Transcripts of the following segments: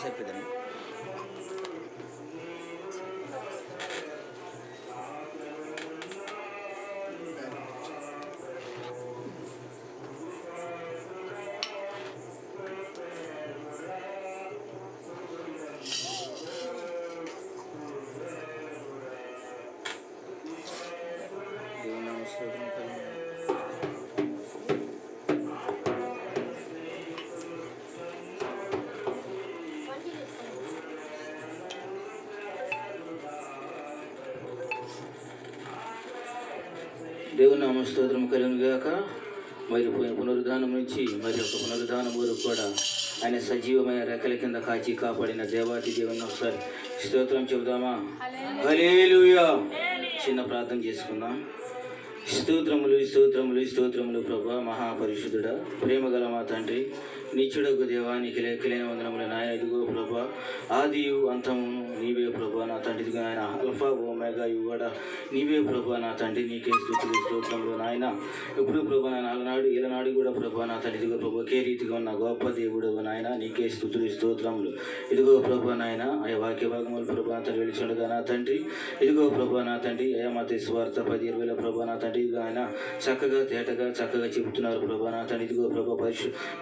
చెప్పేదాన్ని. దేవుని నామ స్తోత్రం కలుగును. దేవుని నామ స్తోత్రం కలుగును గాక. మరి పునరుద్ధానం నుంచి మరి ఒక పునరుద్ధానం వరకు కూడా ఆయన సజీవమైన రెక్కల కింద కాచి కాపాడిన దేవాది దేవుని ఒకసారి స్తోత్రం చెబుదామా? హల్లెలూయా. చిన్న ప్రార్థన చేసుకుందాం. స్తోత్రములు స్తోత్రములు స్తోత్రములు ప్రభా, మహాపరిశుద్ధుడా, ప్రేమగల మా తండ్రి, నిత్యుడకు దేవానికి లెక్కలేని వందనములు నాయన. ఇదిగో ప్రభా, ఆదియు అంతము నీవే ప్రభా నా తండ్రి. ఇదిగో ఆయన అల్ఫా ఓమెగా కూడా నీవే ప్రభా నా తండ్రి. నీకే స్తుతులు స్తోత్రములు నాయన. ఇప్పుడు ప్రభా నాయన అలనాడు ఈలనాడు కూడా ప్రభా నా తండ్రి. ఇదిగో ప్రభా ఒకే రీతిగా ఉన్న గొప్ప దేవుడు నాయన, నీకే స్తుతులు స్తోత్రములు. ఇదిగో ప్రభా నాయన ఆ వాక్య భాగములు ప్రభా నా తండ్రి వెలిచుండగా నా తండ్రి. ఇదిగో ప్రభా నా తండ్రి ఏమతి స్వార్థ 10-20 ప్రభా నా తండ్రి. ఇదిగో ఆయన చక్కగా తేటగా చక్కగా చెబుతున్నారు ప్రభా నా తండ్రి. ఇదిగో ప్రభా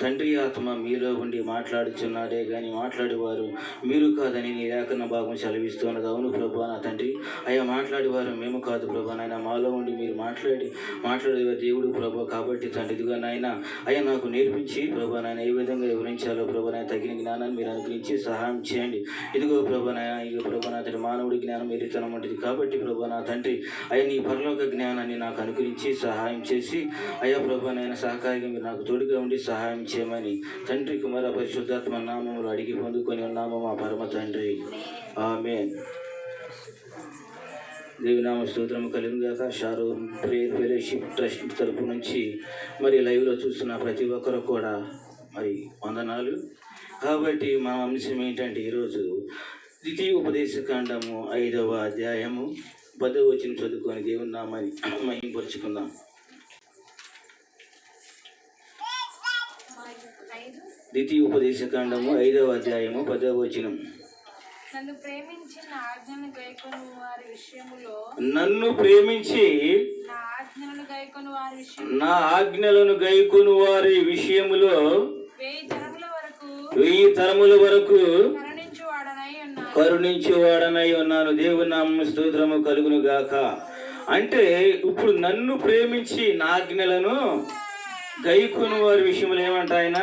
తండ్రి ఆత్మ మీలో ఉండి మాట్లాడుచున్నారే కానీ మాట్లాడేవారు మీరు కాదని నీ లేఖన భాగం సెలవిస్తున్నది. అవును ప్రభా నా తండ్రి. అయ్యా మాట్లాడేవారు మేము కాదు ప్రభా నాయన, మాలో ఉండి మీరు మాట్లాడే దేవుడు ప్రభా. కాబట్టి తండ్రి ఇదిగో నాయన అయ్యా నాకు నేర్పించి ప్రభా నాయన ఏ విధంగా వివరించాలో ప్రభా నాయన తగిన జ్ఞానాన్ని మీరు అనుగ్రహించి సహాయం చేయండి. ఇదిగో ప్రభా నాయన ఇదిగో ప్రభా నా తండ్రి మానవుడి జ్ఞానం ఎరితనం ఉంటుంది. కాబట్టి ప్రభా నా తండ్రి అయ్యా నీ పరలోక జ్ఞానాన్ని నాకు అనుగ్రహించి సహాయం చేసి అయ్యా ప్రభా నాయన సహకారిగా మీరు నాకు తోడుగా ఉండి సహాయం చేయమని తండ్రి కుమార పరిశుద్ధాత్మ నామములు అడిగి పొందుకొని ఉన్నాము మా పరమ తండ్రి. ఆమేన్. దేవినామ స్తోత్రం కలుగును గాక. షారూన్ ప్రేయర్ ఫెలోషిప్ ట్రస్ట్ తరపు నుంచి మరి లైవ్లో చూస్తున్న ప్రతి ఒక్కరు కూడా మరి వందనాలు. కాబట్టి మా అంశం ఏంటంటే ఈరోజు ద్వితీయోపదేశకాండము 5వ అధ్యాయము 10వ వచనం చదువుకొని దేవుని నామాన్ని మహిమపరుచుకుందాం. ద్వితీయోపదేశకాండము 5వ అధ్యాయము 10వ వచనం. నన్ను ప్రేమించి నా ఆజ్ఞలను గైకొను వారి విషయములో నా ఆజ్ఞలను గైకొను వారి విషయములో 1000 తరముల వరకు కరుణించువాడనై ఉన్నాను. దేవుని నామమున స్తోత్రము కలుగును గాక. అంటే ఇప్పుడు నన్ను ప్రేమించి నా ఆజ్ఞలను గైకొను వారి విషయంలో ఏమంట ఆయన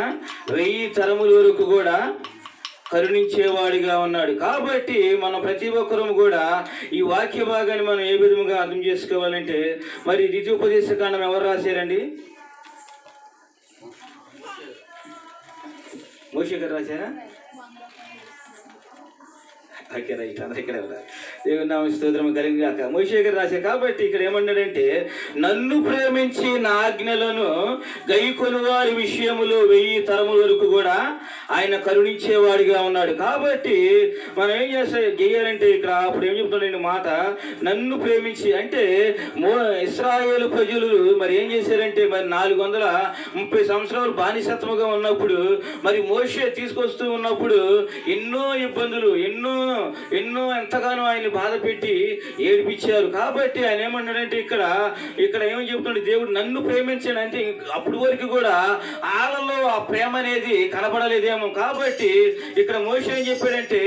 1000 తరముల వరకు కూడా కరుణించేవాడిగా ఉన్నాడు. కాబట్టి మనం ప్రతి ఒక్కరూ కూడా ఈ వాక్య భాగాన్ని మనం ఏ విధంగా అర్థం చేసుకోవాలంటే మరి ద్వితీయోపదేశకాండం ఎవరు రాశారండి? మోషే గారు రాశారా? ఓకే రైట్, అందరూ ఇక్కడ దేవుని నామ స్తోత్రం కలిగి కాక. మోషే గారు రాశారు. కాబట్టి ఇక్కడ ఏమన్నాడంటే నన్ను ప్రేమించి నా ఆజ్ఞలను గైకొను వారి విషయములో 1000 తరముల వరకు కూడా ఆయన కరుణించేవాడిగా ఉన్నాడు. కాబట్టి మనం ఏం చేయాలంటే ఇక్కడ అప్పుడు ఏం చెప్తున్నాడు మాట, నన్ను ప్రేమించి అంటే ఇశ్రాయేలు ప్రజలు మరి ఏం చేశారంటే మరి 430 సంవత్సరాలు బానిసత్వముగా ఉన్నప్పుడు మరి మోషే తీసుకొస్తూ ఉన్నప్పుడు ఎన్నో ఇబ్బందులు ఎన్నో ఎంతగానో ఆయన బాధ పెట్టి ఏడిపించారు. కాబట్టి ఆయన ఏమన్నాడంటే ఇక్కడ ఏమని చెప్తున్నాడు, దేవుడు నన్ను ప్రేమించాడు అంటే అప్పటి వరకు కూడా వాళ్ళలో ఆ ప్రేమ అనేది కనబడలేదేమో. కాబట్టి ఇక్కడ మోషే ఏం చెప్పాడంటే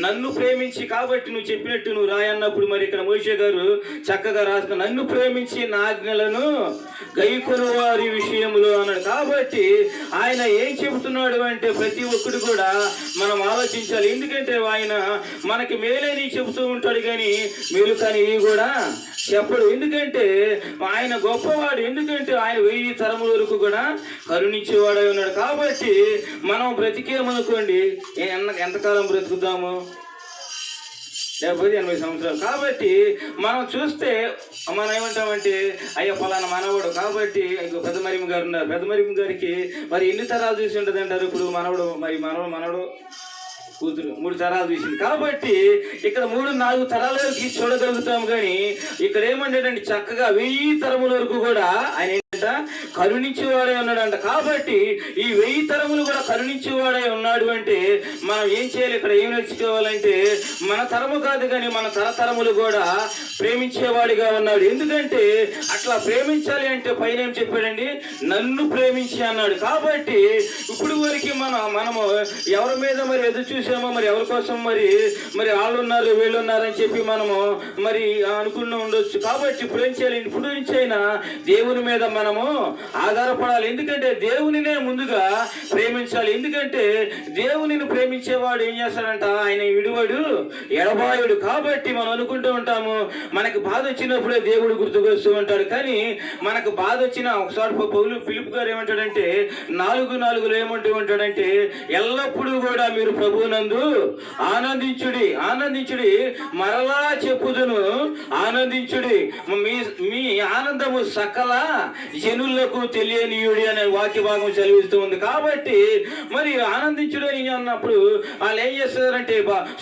నన్ను ప్రేమించి, కాబట్టి నువ్వు చెప్పినట్టు నువ్వు రాయన్నప్పుడు మరి ఇక్కడ మోషే గారు చక్కగా రాసిన నన్ను ప్రేమించి నా ఆజ్ఞలను గైకొను వారి విషయంలో అన్నాడు. కాబట్టి ఆయన ఏం చెబుతున్నాడు అంటే ప్రతి ఒక్కడు కూడా మనం ఆలోచించాలి. ఎందుకంటే ఆయన మనకి మేలేని చెబుతూ ఉంటాడు కానీ మేలు కానీ కూడా చెప్పడు. ఎందుకంటే ఆయన గొప్పవాడు. ఎందుకంటే ఆయన 1000 తరముల వరకు కూడా కరుణించేవాడై ఉన్నాడు. కాబట్టి మనం బ్రతికేమనుకోండి ఎంతకాలం బ్రతుకుతాము? 70-80 సంవత్సరాలు. కాబట్టి మనం చూస్తే మనం ఏమంటామంటే అయ్యో ఫలానా మనవడు. కాబట్టి పెద్దమరిమ గారు ఉన్నారు. పెద్దమరిమ గారికి మరి ఎన్ని తరాలు చూసి ఉంటుంది అంటారు? ఇప్పుడు మనవడు కూతురు 3 తరాలు చూసింది. కాబట్టి ఇక్కడ 3-4 తరాల వరకు చూడగలుగుతాం. కానీ ఇక్కడ ఏమంటాడంటే చక్కగా 1000 తరముల వరకు కూడా ఆయన కరుణించేవాడే ఉన్నాడంట. కాబట్టి ఈ 1000 తరములు కూడా కరుణించేవాడే ఉన్నాడు అంటే మనం ఏం చేయాలి? ఇక్కడ ఏం నేర్చుకోవాలంటే మన తరము కాదు కానీ మన తరతరములు కూడా ప్రేమించేవాడిగా ఉన్నాడు. ఎందుకంటే అట్లా ప్రేమించాలి అంటే పైన ఏం చెప్పాడండి? నన్ను ప్రేమించి అన్నాడు. కాబట్టి ఇప్పుడు వరకు మనము ఎవరి మీద మరి ఎదురు చూసామో, మరి ఎవరి కోసం మరి వాళ్ళు ఉన్నారు వీళ్ళు ఉన్నారని చెప్పి మనము మరి అనుకున్న ఉండొచ్చు. కాబట్టి ఇప్పుడు ఏం చేయాలి? ఇప్పుడు నుంచి అయినా దేవుని మీద మనము ఆధారపడాలి. ఎందుకంటే దేవునినే ముందుగా ప్రేమించాలి. ఎందుకంటే దేవునిని ప్రేమించేవాడు ఏం చేస్తాడంట? ఆయన విడువడు ఎడబాయుడు. కాబట్టి మనం అనుకుంటూ ఉంటాము మనకు బాధ వచ్చినప్పుడే దేవుడు గుర్తుకొస్తూ ఉంటాడు. కానీ మనకు బాధ వచ్చిన ఒకసారి ఫిలిప్ గారు ఏమంటాడంటే 4:4 ఏమంటూ ఉంటాడంటే ఎల్లప్పుడూ కూడా మీరు ప్రభువునందు ఆనందించుడి, ఆనందించుడి, మరలా చెప్పుదును ఆనందించుడి, మీ ఆనందము సకల జనులకు తెలియనీయుడి అనే వాక్య భాగం చదివిస్తూ ఉంది. కాబట్టి మరి ఆనందించుడు అని అన్నప్పుడు వాళ్ళు ఏం చేస్తున్నారంటే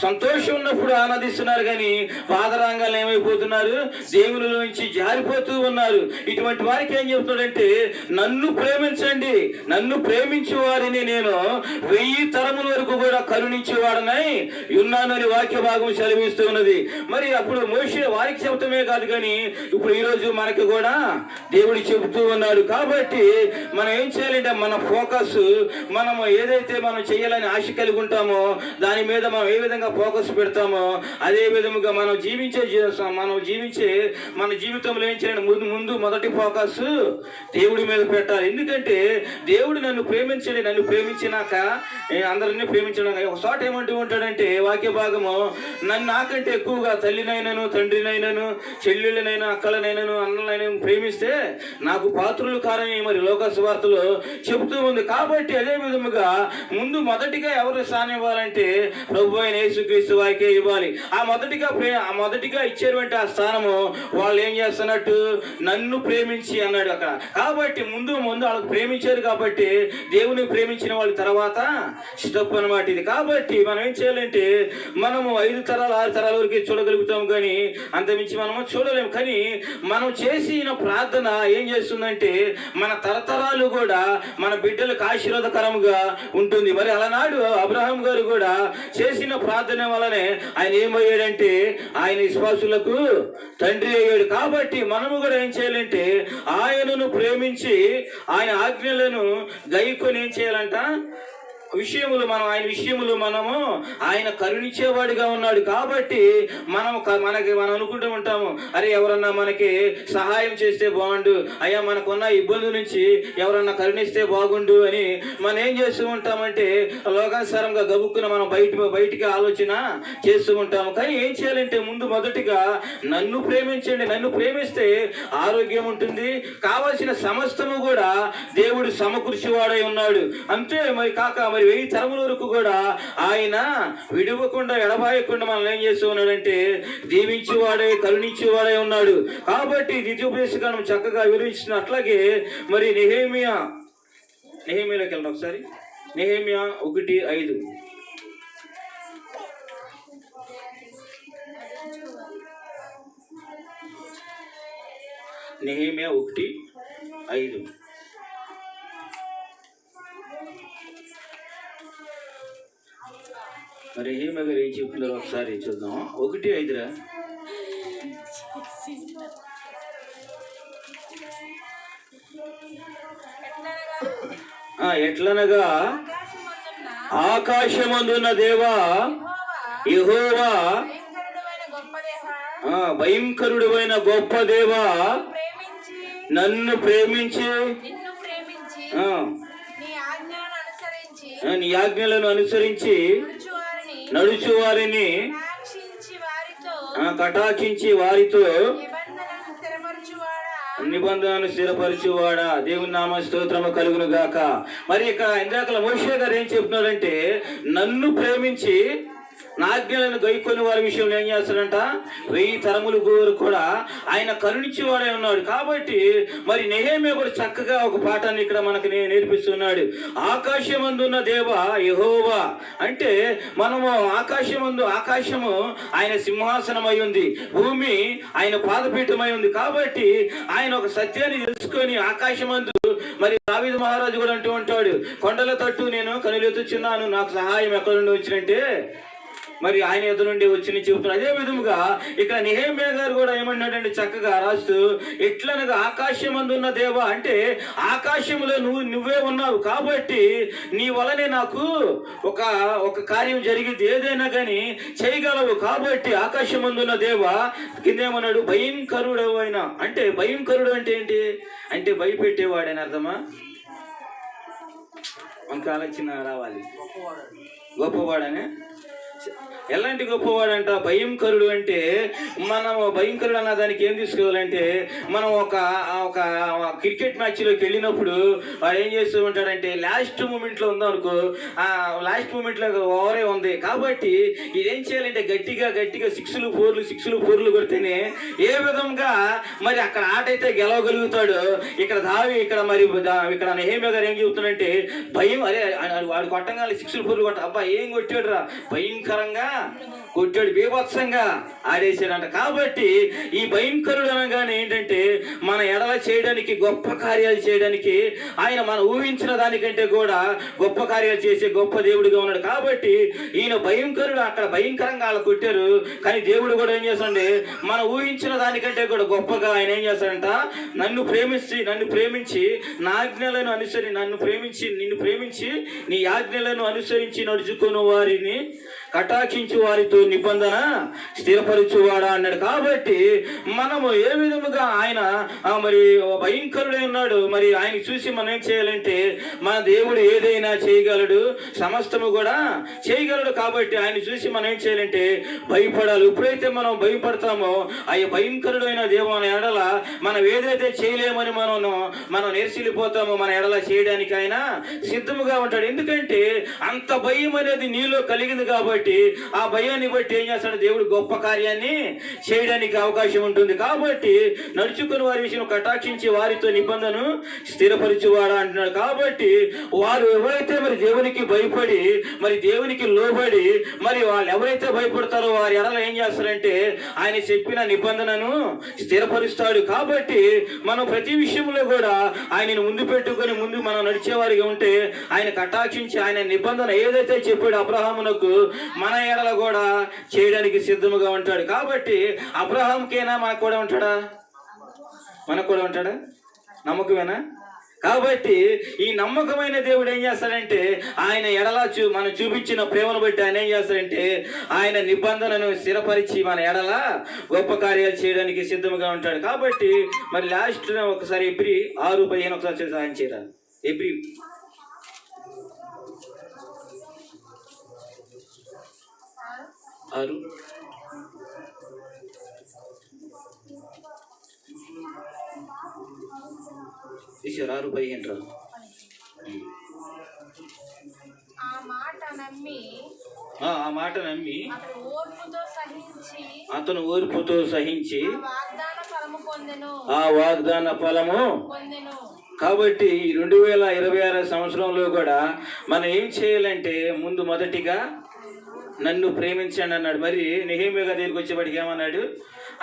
సంతోషం ఉన్నప్పుడు ఆనందిస్తున్నారు కానీ బాధరాంగాలు ఏమైపోతున్నారు? దేవునిలో నుంచి జారిపోతూ ఉన్నారు. ఇటువంటి వారికి ఏం చెప్తున్నాడంటే నన్ను ప్రేమించండి, నన్ను ప్రేమించే వారిని నేను 1000 తరముల వరకు కూడా కరుణించేవాడనై ఉన్నానని వాక్య భాగం సెలవిస్తూ ఉన్నది. మరి అప్పుడు మోషే వారికి చెబుతమే కాదు కానీ ఇప్పుడు ఈరోజు మనకి కూడా దేవుడు చెబుతూ ఉన్నాడు. కాబట్టి మనం ఏం చేయాలంటే మన ఫోకస్ మనం ఏదైతే మనం చేయాలని ఆశ కలిగి ఉంటామో దాని మీద మనం ఏ విధంగా ఫోకస్ పెడతామో అదే విధముగా మనం జీవించే మన జీవితంలో ఏం చేయాలి? ముందు మొదటి ఫోకస్ దేవుడి మీద పెట్టాలి. ఎందుకంటే దేవుడు నన్ను ప్రేమించండి, నన్ను ప్రేమించినాక అందరినీ ప్రేమించడం. ఒక చోట ఏమంటూ ఉంటాడంటే వాక్య భాగము నాకంటే ఎక్కువగా తల్లినైనాను, తండ్రినైనాను, చెల్లెళ్ళనైనా, అక్కలనైనాను, అన్నలైనా ప్రేమిస్తే నాకు పాత్రులు కారని మరి లోకస్వార్తలో చెబుతూ ఉంది. కాబట్టి అదే విధముగా ముందు మొదటిగా ఎవరు స్థానం ఇవ్వాలంటే ప్రభు అయిన యేసుక్రీస్తు వారికే ఇవ్వాలి. ఆ మొదటిగా ఇచ్చేటువంటి ఆ స్థానము వాళ్ళు ఏం చేస్తున్నట్టు? నన్ను ప్రేమించి అన్నాడు అక్కడ. కాబట్టి ముందు వాళ్ళకు ప్రేమించారు కాబట్టి దేవుని ప్రేమించిన వాళ్ళ తర్వాత స్టెప్ అనమాట ఇది. కాబట్టి మనం ఏం చేయాలంటే మనము 5 తరాలు 6 తరాల వరకు చూడగలుగుతాం కానీ అంతమించి మనము చూడలేము. కానీ మనం చేసిన ప్రార్థన ఏం చేస్తుందంటే మన తరతరాలు కూడా మన బిడ్డలకు ఆశీర్వాదకరముగా ఉంటుంది. మరి అలనాడు అబ్రహాం గారు కూడా చేసిన ప్రార్థన వలనే ఆయన ఏమయ్యాడంటే ఆయన విశ్వాసులకు తండ్రి అయ్యాడు. కాబట్టి మనము కూడా ఏం చేయాలంటే ఆయనను ప్రేమించి ఆయన ఆజ్ఞలను గైకొని ఏం చేయాలంట? ఆయన విషయములు మనము ఆయన కరుణించేవాడిగా ఉన్నాడు. కాబట్టి మనం అనుకుంటూ ఉంటాము, అరే ఎవరన్నా మనకి సహాయం చేస్తే బాగుండు, అయ్యా మనకున్న ఇబ్బంది నుంచి ఎవరన్నా కరుణిస్తే బాగుండు అని మనం ఏం చేస్తూ ఉంటామంటే లోకానుసారంగా గబుక్కున మనం బయటికి ఆలోచన చేస్తూ ఉంటాము. కానీ ఏం చేయాలంటే ముందు మొదటిగా నన్ను ప్రేమించండి, నన్ను ప్రేమిస్తే ఆరోగ్యం ఉంటుంది, కావలసిన సమస్తము కూడా దేవుడు సమకూర్చేవాడై ఉన్నాడు. అంతే మరి 1000 తరముల వరకు కూడా ఆయన విడువకుండా ఎడబాయకుండా మనల్ని ఏం చేస్తూ ఉన్నాడంటే దీవించేవాడే కరుణించేవాడే ఉన్నాడు. కాబట్టి ద్వితీయోపదేశకాండం చక్కగా వివరించిన అట్లాగే మరి నెహెమ్యాలోకి వెళ్ళండి ఒకసారి. నెహెమ్యా 1:5. నెహెమ్యా 1:5. మరి నెహెమ్యా గారు ఏం చెప్తున్నారో ఒకసారి చూద్దాం. 1:5. ఎట్లనగా ఆకాశమందున్న దేవా యెహోవా, భయంకరుడైన గొప్ప దేవా, నన్ను ప్రేమించి నీ ఆజ్ఞలను అనుసరించి నడుచు వారిని కటాక్షించి వారితో నిబంధనను స్థిరపరచువాడా. దేవుని నామ స్తోత్రము కలుగును గాక. మరి ఇక్కడ ఇందాక మోషే గారు ఏం చెప్తున్నాడంటే నన్ను ప్రేమించి నా ఆజ్ఞలను గైకొని వారి విషయంలో ఏం చేస్తాడంట 1000 తరములు కూడా ఆయన కరుణించేవాడే ఉన్నాడు. కాబట్టి మరి నెహెమ్యా కూడా చక్కగా ఒక పాఠాన్ని ఇక్కడ మనకు నేర్పిస్తున్నాడు. ఆకాశమందున్న దేవ యెహోవా అంటే మనము ఆకాశము ఆయన సింహాసనమై ఉంది, భూమి ఆయన పాదపీఠమై ఉంది. కాబట్టి ఆయన ఒక సత్యాన్ని తెలుసుకొని ఆకాశమందు మరి దావీదు మహారాజు కూడా అంటూ ఉంటాడు, కొండల తట్టు నేను కనులెత్తుచున్నాను, నాకు సహాయం ఎక్కడ నుండి వచ్చినంటే మరి ఆయన ఎదురు నుండి వచ్చి చెబుతున్నాడు. అదే విధముగా ఇక్కడ నెహెమ్యా గారు కూడా ఏమన్నాడంటే చక్కగా రాస్తూ, ఎట్లనగా ఆకాశమందున్న దేవ అంటే ఆకాశంలో నువ్వే ఉన్నావు, కాబట్టి నీ వలనే నాకు ఒక కార్యం జరిగింది, ఏదైనా కానీ చేయగలవు. కాబట్టి ఆకాశమందున్న దేవ కిందేమన్నాడు, భయంకరుడు అయినా అంటే భయంకరుడు అంటే ఏంటి అంటే భయపెట్టేవాడని అర్థమా? మనకు ఆలోచన రావాలి. గొప్పవాడనే ఎలాంటి గొప్పవాడంట? భయంకరుడు అంటే మనం భయంకరుడు అన్న దానికి ఏం తీసుకోవాలంటే మనం ఒక క్రికెట్ మ్యాచ్లోకి వెళ్ళినప్పుడు వాడు ఏం చేస్తూ ఉంటాడంటే లాస్ట్ మూమెంట్లో ఉందనుకో, ఆ లాస్ట్ మూమెంట్లో ఓవరే ఉంది కాబట్టి ఇదేం చేయాలంటే గట్టిగా సిక్స్లు ఫోర్లు కొడితేనే ఏ విధంగా మరి అక్కడ ఆట అయితే గెలవగలుగుతాడు. ఇక్కడ నెహెమ్యా గారు ఏం చెబుతున్నాడంటే భయం, అరే వాడు కొట్టంగానే 6 4 కొట్ట, అబ్బా ఏం కొట్టాడు రా, భయంకరంగా కొట్టాడు, బీభత్సంగా ఆడేసాడంట. కాబట్టి ఈ భయంకరుడు అనగానే ఏంటంటే మన ఎడల చేయడానికి గొప్ప కార్యాలు చేయడానికి ఆయన మనం ఊహించిన దానికంటే కూడా గొప్ప కార్యాలు చేసే గొప్ప దేవుడిగా ఉన్నాడు. కాబట్టి ఈయన భయంకరుడు, అక్కడ భయంకరంగా వాళ్ళు కొట్టారు, కానీ దేవుడు కూడా ఏం చేస్తాడంటే మనం ఊహించిన దానికంటే కూడా గొప్పగా ఆయన ఏం చేస్తాడంట, నన్ను ప్రేమించి నా ఆజ్ఞలను నిన్ను ప్రేమించి నీ ఆజ్ఞలను అనుసరించి నడుచుకున్న వారిని కటాక్షించు వారితో నిబంధన స్థిరపరచువాడా అన్నాడు. కాబట్టి మనము ఏ విధముగా ఆయన మరి భయంకరుడై ఉన్నాడు, మరి ఆయన చూసి మనం ఏం చేయాలంటే మన దేవుడు ఏదైనా చేయగలడు, సమస్తము కూడా చేయగలడు. కాబట్టి ఆయన చూసి మనం ఏం చేయాలంటే భయపడాలి. ఎప్పుడైతే మనం భయపడతామో ఆ భయంకరుడైన దేవుని ఎడల మనం ఏదైతే చేయలేమని మనం నేర్చిల్లిపోతామో మన ఎడల చేయడానికి ఆయన సిద్ధముగా ఉంటాడు. ఎందుకంటే అంత భయం అనేది నీలో కలిగింది కాబట్టి ఆ భయాన్ని బట్టి ఏం చేస్తాడు దేవుడు గొప్ప కార్యాన్ని చేయడానికి అవకాశం ఉంటుంది. కాబట్టి నడుచుకుని వారి విషయం కటాక్షించి వారితో నిబంధన స్థిరపరిచేవాడా అంటున్నాడు. కాబట్టి వారు ఎవరైతే మరి దేవునికి భయపడి మరి దేవునికి లోబడి మరి వాళ్ళు ఎవరైతే భయపడతారో వారి ఎడల ఏం చేస్తారంటే ఆయన చెప్పిన నిబంధనను స్థిరపరుస్తాడు. కాబట్టి మనం ప్రతి విషయంలో కూడా ఆయనను ముందు పెట్టుకొని ముందు మనం నడిచేవారిగా ఉంటే ఆయన కటాక్షించి ఆయన నిబంధన ఏదైతే చెప్పాడు అబ్రహామునకు మన ఎడల కూడా చేయడానికి సిద్ధముగా ఉంటాడు. కాబట్టి అబ్రహాంకైనా మనకు కూడా ఉంటాడా? నమ్మకమేనా? కాబట్టి ఈ నమ్మకమైన దేవుడు ఏం చేస్తాడంటే ఆయన ఎడల మనం చూపించిన ప్రేమను బట్టి ఆయన ఏం చేస్తాడంటే ఆయన నిబంధనను స్థిరపరిచి మన ఎడల గొప్ప కార్యాలు చేయడానికి సిద్ధముగా ఉంటాడు. కాబట్టి మరి లాస్ట్ ఒకసారి ఎబ్రీ 6:15 ఒకసారి సహాయం చేయరా. ఎబ్రీ 6 6:15 రా. ఆ మాట నమ్మి అతను ఓర్పుతో సహించి ఆ వాగ్దాన ఫలము పొందెను. కాబట్టి ఈ 2026 సంవత్సరంలో కూడా మనం ఏం చేయాలంటే మొదటిగా నన్ను ప్రేమించండి అన్నాడు. మరి నెహెమ్యా దగ్గరికి వచ్చేవాడికి ఏమన్నాడు?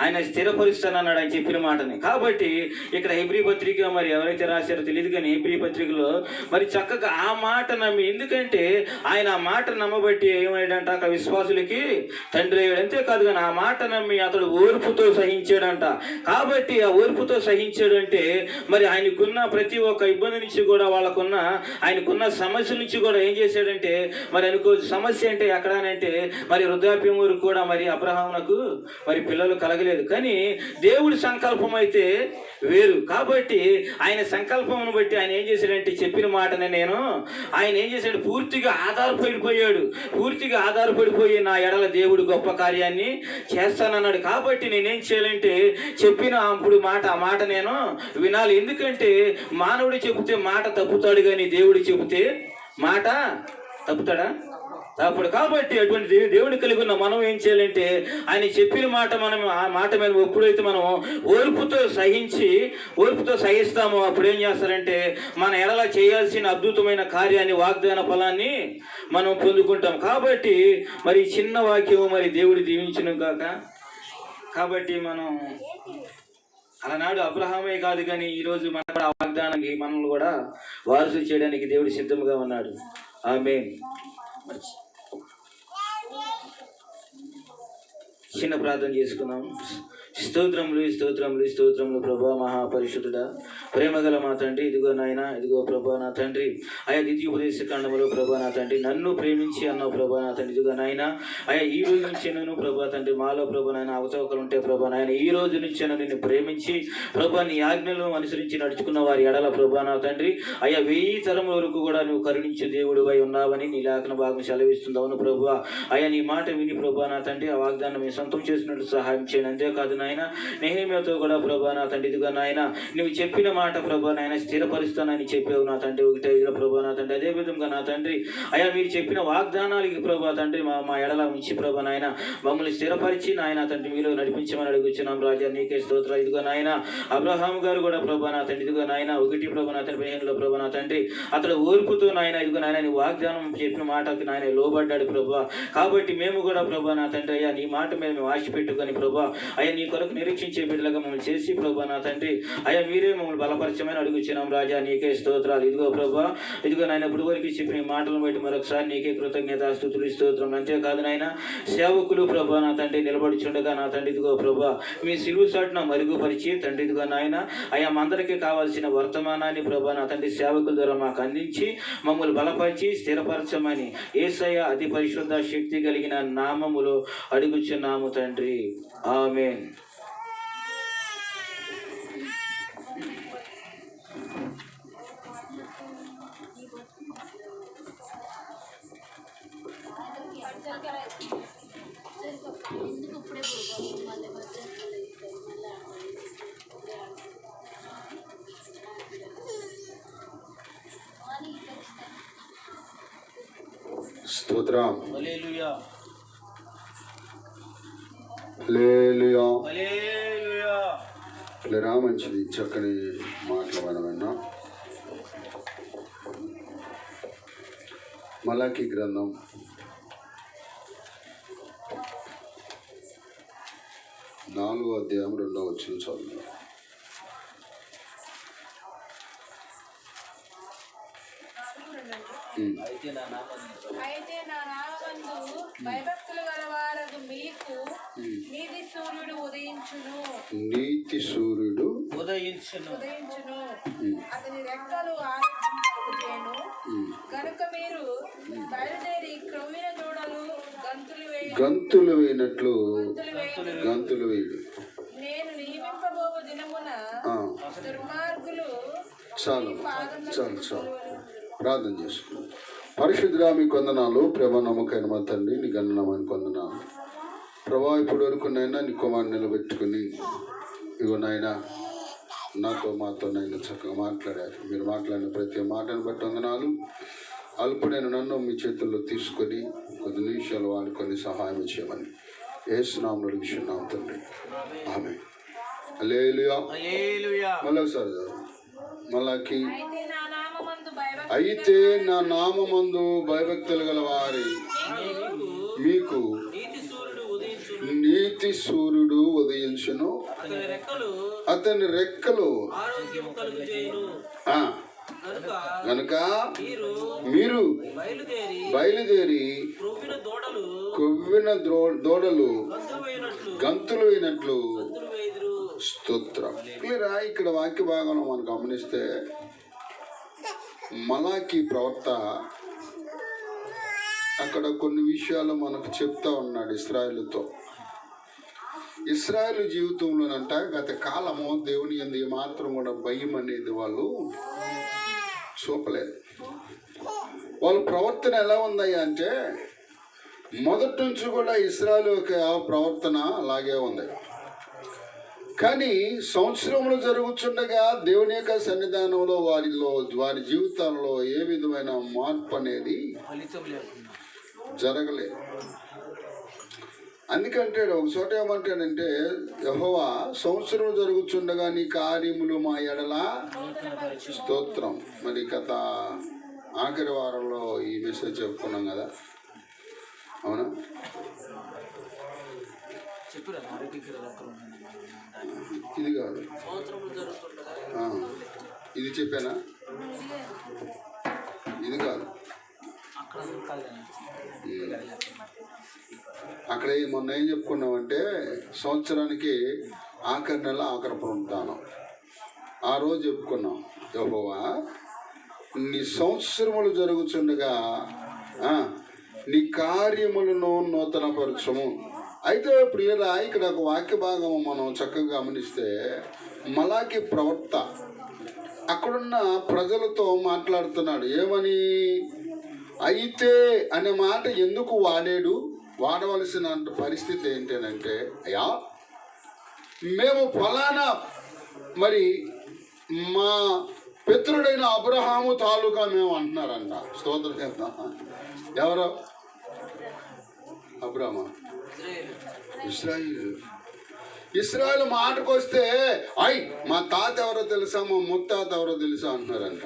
ఆయన స్థిరపరుస్తానన్నాడు ఆయన చెప్పిన మాటని. కాబట్టి ఇక్కడ హెబ్రీ పత్రిక మరి ఎవరైతే రాశారో తెలియదు, కానీ హెబ్రీ పత్రికలో మరి చక్కగా ఆ మాట నమ్మి, ఎందుకంటే ఆయన ఆ మాట నమ్మబట్టి ఏమయ్యాడంట, అక్కడ విశ్వాసులకి తండ్రి అయ్యాడు. అంతేకాదు కానీ ఆ మాట నమ్మి అతడు ఓర్పుతో సహించాడంట. కాబట్టి ఆ ఓర్పుతో సహించాడు అంటే మరి ఆయనకున్న ప్రతి ఒక్క ఇబ్బంది నుంచి కూడా ఆయనకున్న సమస్య నుంచి కూడా ఏం చేశాడంటే మరి అనుకో సమస్య అంటే ఎక్కడానంటే మరి వృద్ధాప్యం వరకు కూడా మరి అబ్రహామునకు మరి పిల్లలు కలగలేదు, కానీ దేవుడి సంకల్పం అయితే వేరు. కాబట్టి ఆయన సంకల్పమును బట్టి ఆయన ఏం చేశాడంటే చెప్పిన మాటనే ఆయన ఏం చేశాడు పూర్తిగా ఆధారపడిపోయి నా ఎడల దేవుడు గొప్ప కార్యాన్ని చేస్తానన్నాడు. కాబట్టి నేనేం చేయాలంటే చెప్పిన అప్పుడు ఆ మాట నేను వినాలి. ఎందుకంటే మానవుడు చెబితే మాట తప్పుతాడు, కానీ దేవుడు చెబితే మాట తప్పుతాడా? తప్పుడు. కాబట్టి అటువంటి దేవుడు కలిగి ఉన్న మనం ఏం చేయాలంటే ఆయన చెప్పిన మాట మనం ఆ మాట మీద ఎప్పుడైతే మనం ఓర్పుతో సహిస్తామో అప్పుడు ఏం చేస్తారంటే మన ఎడల చేయాల్సిన అద్భుతమైన కార్యాన్ని, వాగ్దాన ఫలాన్ని మనం పొందుకుంటాం. కాబట్టి మరి చిన్న వాక్యం మరి దేవుడు దీవించును గాక. కాబట్టి మనం అలనాడు అబ్రహామే కాదు కానీ ఈరోజు మన కూడా ఆ వాగ్దానానికి మనల్ని కూడా వారసులు చేయడానికి దేవుడు సిద్ధంగా ఉన్నాడు. ఆమేన్. చిన్న ప్రార్థన చేసుకుందాం. స్తోత్రములు ప్రభా, మహాపరిశుద్ధుడా, ప్రేమగల మా తండ్రి, ఇదిగో నాయన, ఇదిగో ప్రభా నా తండ్రి, అయా ద్వితీయోపదేశ కాండములో ప్రభా నా తండ్రి నన్ను ప్రేమించి అన్నావు ప్రభా నా తండ్రి. ఇదిగో నాయన, అయా ఈ రోజు నుంచి నేను ప్రభా తండ్రి మాలో ప్రభా నాయన అవతవకలు ఉంటే ప్రభా నాయన ఈ రోజు నుంచి నిన్ను ప్రేమించి ప్రభా నీ ఆజ్ఞలను అనుసరించి నడుచుకున్న వారి ఎడల ప్రభా నా తండ్రి అయా 1000 తరముల వరకు కూడా నువ్వు కరుణించే దేవుడువై ఉన్నావని నీ లేఖన భాగం సెలవిస్తుంది. అవును ప్రభా, అయా నీ మాట విని ప్రభా నా తండ్రి ఆ వాగ్దానం మేము సొంతం చేసినట్టు సహాయం చేయండి. అంతేకాదు నాయన, నెహెమ్యాతో కూడా ప్రభా నా తండ్రి ఇదిగా నాయన నువ్వు చెప్పిన మాట ప్రభా నాయన స్థిరపరుస్తానని చెప్పావు నా తండ్రి 1:5 ప్రభా నా తండ్రి. అదే విధంగా నా తండ్రి అయా మీరు చెప్పిన వాగ్దానాలకి ప్రభా తండ్రి మా ఎడల ఉంచి ప్రభా నాయన మమ్మల్ని స్థిరపరిచి నాయన తండ్రి మీరు నడిపించమని అడుగుచున్నాం రాజా, నీకే స్తోత్రాలు. ఇదిగో నాయన అబ్రహాం గారు కూడా ప్రభా నా తండ్రి ఇదిగో నాయన 1 ప్రభా నా తండ్రి 15లో ప్రభా నా తండ్రి అతడు ఓర్పుతో నాయన ఇదిగో నాయన నీ వాగ్దానం చెప్పిన మాటకి నాయన లోబడ్డాడు ప్రభా. కాబట్టి మేము కూడా ప్రభా నా తండ్రి అయ్యా నీ మాట మీద మేము ఆశ పెట్టుకొని ప్రభా అయ్యా నీ కొరకు నిరీక్షించే బిడ్డలుగా మమ్మల్ని చేసి ప్రభా నా తండ్రి అయ్యా మీరే మమ్మల్ని బలపరచమని అడుగుచున్నాం రాజా, నీకే స్తోత్రాలు. ఇదిగో ప్రభా ఇదిగో నాయన ఇప్పుడు వరకు చెప్పిన మాటలను బట్టి మరొకసారి నీకే కృతజ్ఞత స్తుతులు స్తోత్రం. అంతేకాదు నాయన సేవకులు ప్రభా నా తండ్రి నిలబడుచుండగా నా తండ్రి ఇదిగో ప్రభా మీ సిలువు చాటున మరుగుపరిచి తండ్రి ఇదిగో నాయన అయ్యా మందరికి కావాల్సిన వర్తమానాన్ని ప్రభా నా తండ్రి సేవకుల ద్వారా మాకు అందించి మమ్మల్ని బలపరిచి స్థిరపరచమని యేసయ్య అతి పరిశుద్ధ శక్తి కలిగిన నామములో అడుగుచున్నాము తండ్రి. ఆమేన్. స్తోత్రం. హల్లెలూయా, హల్లెలూయా, హల్లెలూయా. లేరా మంచిది, చక్కని మాటలు మనం విన్నాం. మలాకీ గ్రంథం 4వ అధ్యాయం 2వ వచనం చదువుదాం. అయితే నా నామందు భయభక్తులు గలవారగు మీకు నీతి సూర్యుడు ఉదయించును. నీతి సూర్యుడు ఉదయించును. అతని రెక్కలు ఆరోగ్యం కలుగుచేను. కనుక మీరు బయలుదేరి క్రొవ్విన దూడలు గంతులు వేయినట్లు గంతులు వేయుడు. నేను నియమింపబోవు దినమున దుర్మార్గులు చాలు చాలు చాలు ప్రార్థన చేసుకుంటాం. పరిశుద్ధుడా మీకు వందనాలు ప్రభా, నమ్మకైన మా తండ్రి నీ గణనామానికి వందనాలు ప్రభా. ఇప్పటి వరకు నైనా నీ కుమారుని నిలబెట్టుకుని ఇగో నాయన నాతో మాతో నైనా చక్కగా మాట్లాడారు. మీరు మాట్లాడిన ప్రతి మాటను బట్టి వందనాలు. అల్పుడైన నన్ను మీ చేతుల్లో తీసుకొని కొద్ది నిమిషాలు వాడుకొని సహాయం చేయమని యేసు నామములో అడుగుచున్నాం తండ్రి. ఆమేన్. హల్లెలూయా. మళ్ళీ ఒకసారి మలాకి. అయితే నా నామమందు భయభక్తులు గల వారి మీకు నీతి సూర్యుడు ఉదయించును. అతని రెక్కలు గనుక మీరు బయలుదేరి కొవ్విన దూడలు గంతులు అయినట్లు స్తోత్రం. ఇక్కడ వాక్య భాగంలో మనం గమనిస్తే మలాకి ప్రవక్త అక్కడ కొన్ని విషయాలు మనకు చెప్తా ఉన్నాడు ఇశ్రాయేలుతో. ఇశ్రాయేలు జీవితంలోనంట గత కాలము దేవుని యందు మాత్రం కూడా భయం అనేది వాళ్ళు చూపలేదు. వాళ్ళ ప్రవర్తన ఎలా ఉందయ్యా అంటే మొదటి నుంచి కూడా ఇశ్రాయేలు యొక్క ప్రవర్తన అలాగే ఉంది. కానీ సంవత్సరములు జరుగుతుండగా దేవుని యొక్క సన్నిధానంలో వారి జీవితాల్లో ఏ విధమైన మార్పు అనేది జరగలేదు. అందుకంటే ఒక చోట ఏమంటాడంటే, యెహోవా సంవత్సరం జరుగుతుండగా నీ కార్యములు మా ఎడల స్తోత్రం. మరి గత ఆఖరి వారంలో ఈ మెసేజ్ చెప్పుకున్నాం కదా, అవునా? ఇది కాదు, ఇది చెప్పానా? ఇది కాదు, అక్కడ మొన్న ఏం చెప్పుకున్నామంటే, సంవత్సరానికి ఆఖరి నెల ఆఖరి పునరుద్ధానం. ఆ రోజు చెప్పుకున్నాం, యెహోవా నీ సంవత్సరములు జరుగుతుండగా నీ కార్యములను నూతనపరచము. అయితే ప్రియురా, ఇక్కడ ఒక వాక్య భాగం మనం చక్కగా గమనిస్తే, మలాకి ప్రవక్త అక్కడున్న ప్రజలతో మాట్లాడుతున్నాడు. ఏమని? అయితే అనే మాట ఎందుకు వాడవలసిన పరిస్థితి ఏంటంటే, అయ్యా మేము ఫలానా మరి మా పితరుడైన అబ్రహాము తాలూకా మేము అంటున్నారంట. స్తోత్రం చేద్దాం. ఎవరో అబ్రహామా? ఇస్రాయేల్ మాటకు వస్తే, మా తాత ఎవరో తెలుసా, మా ముత్తాత ఎవరో తెలుసా అంటున్నారంట.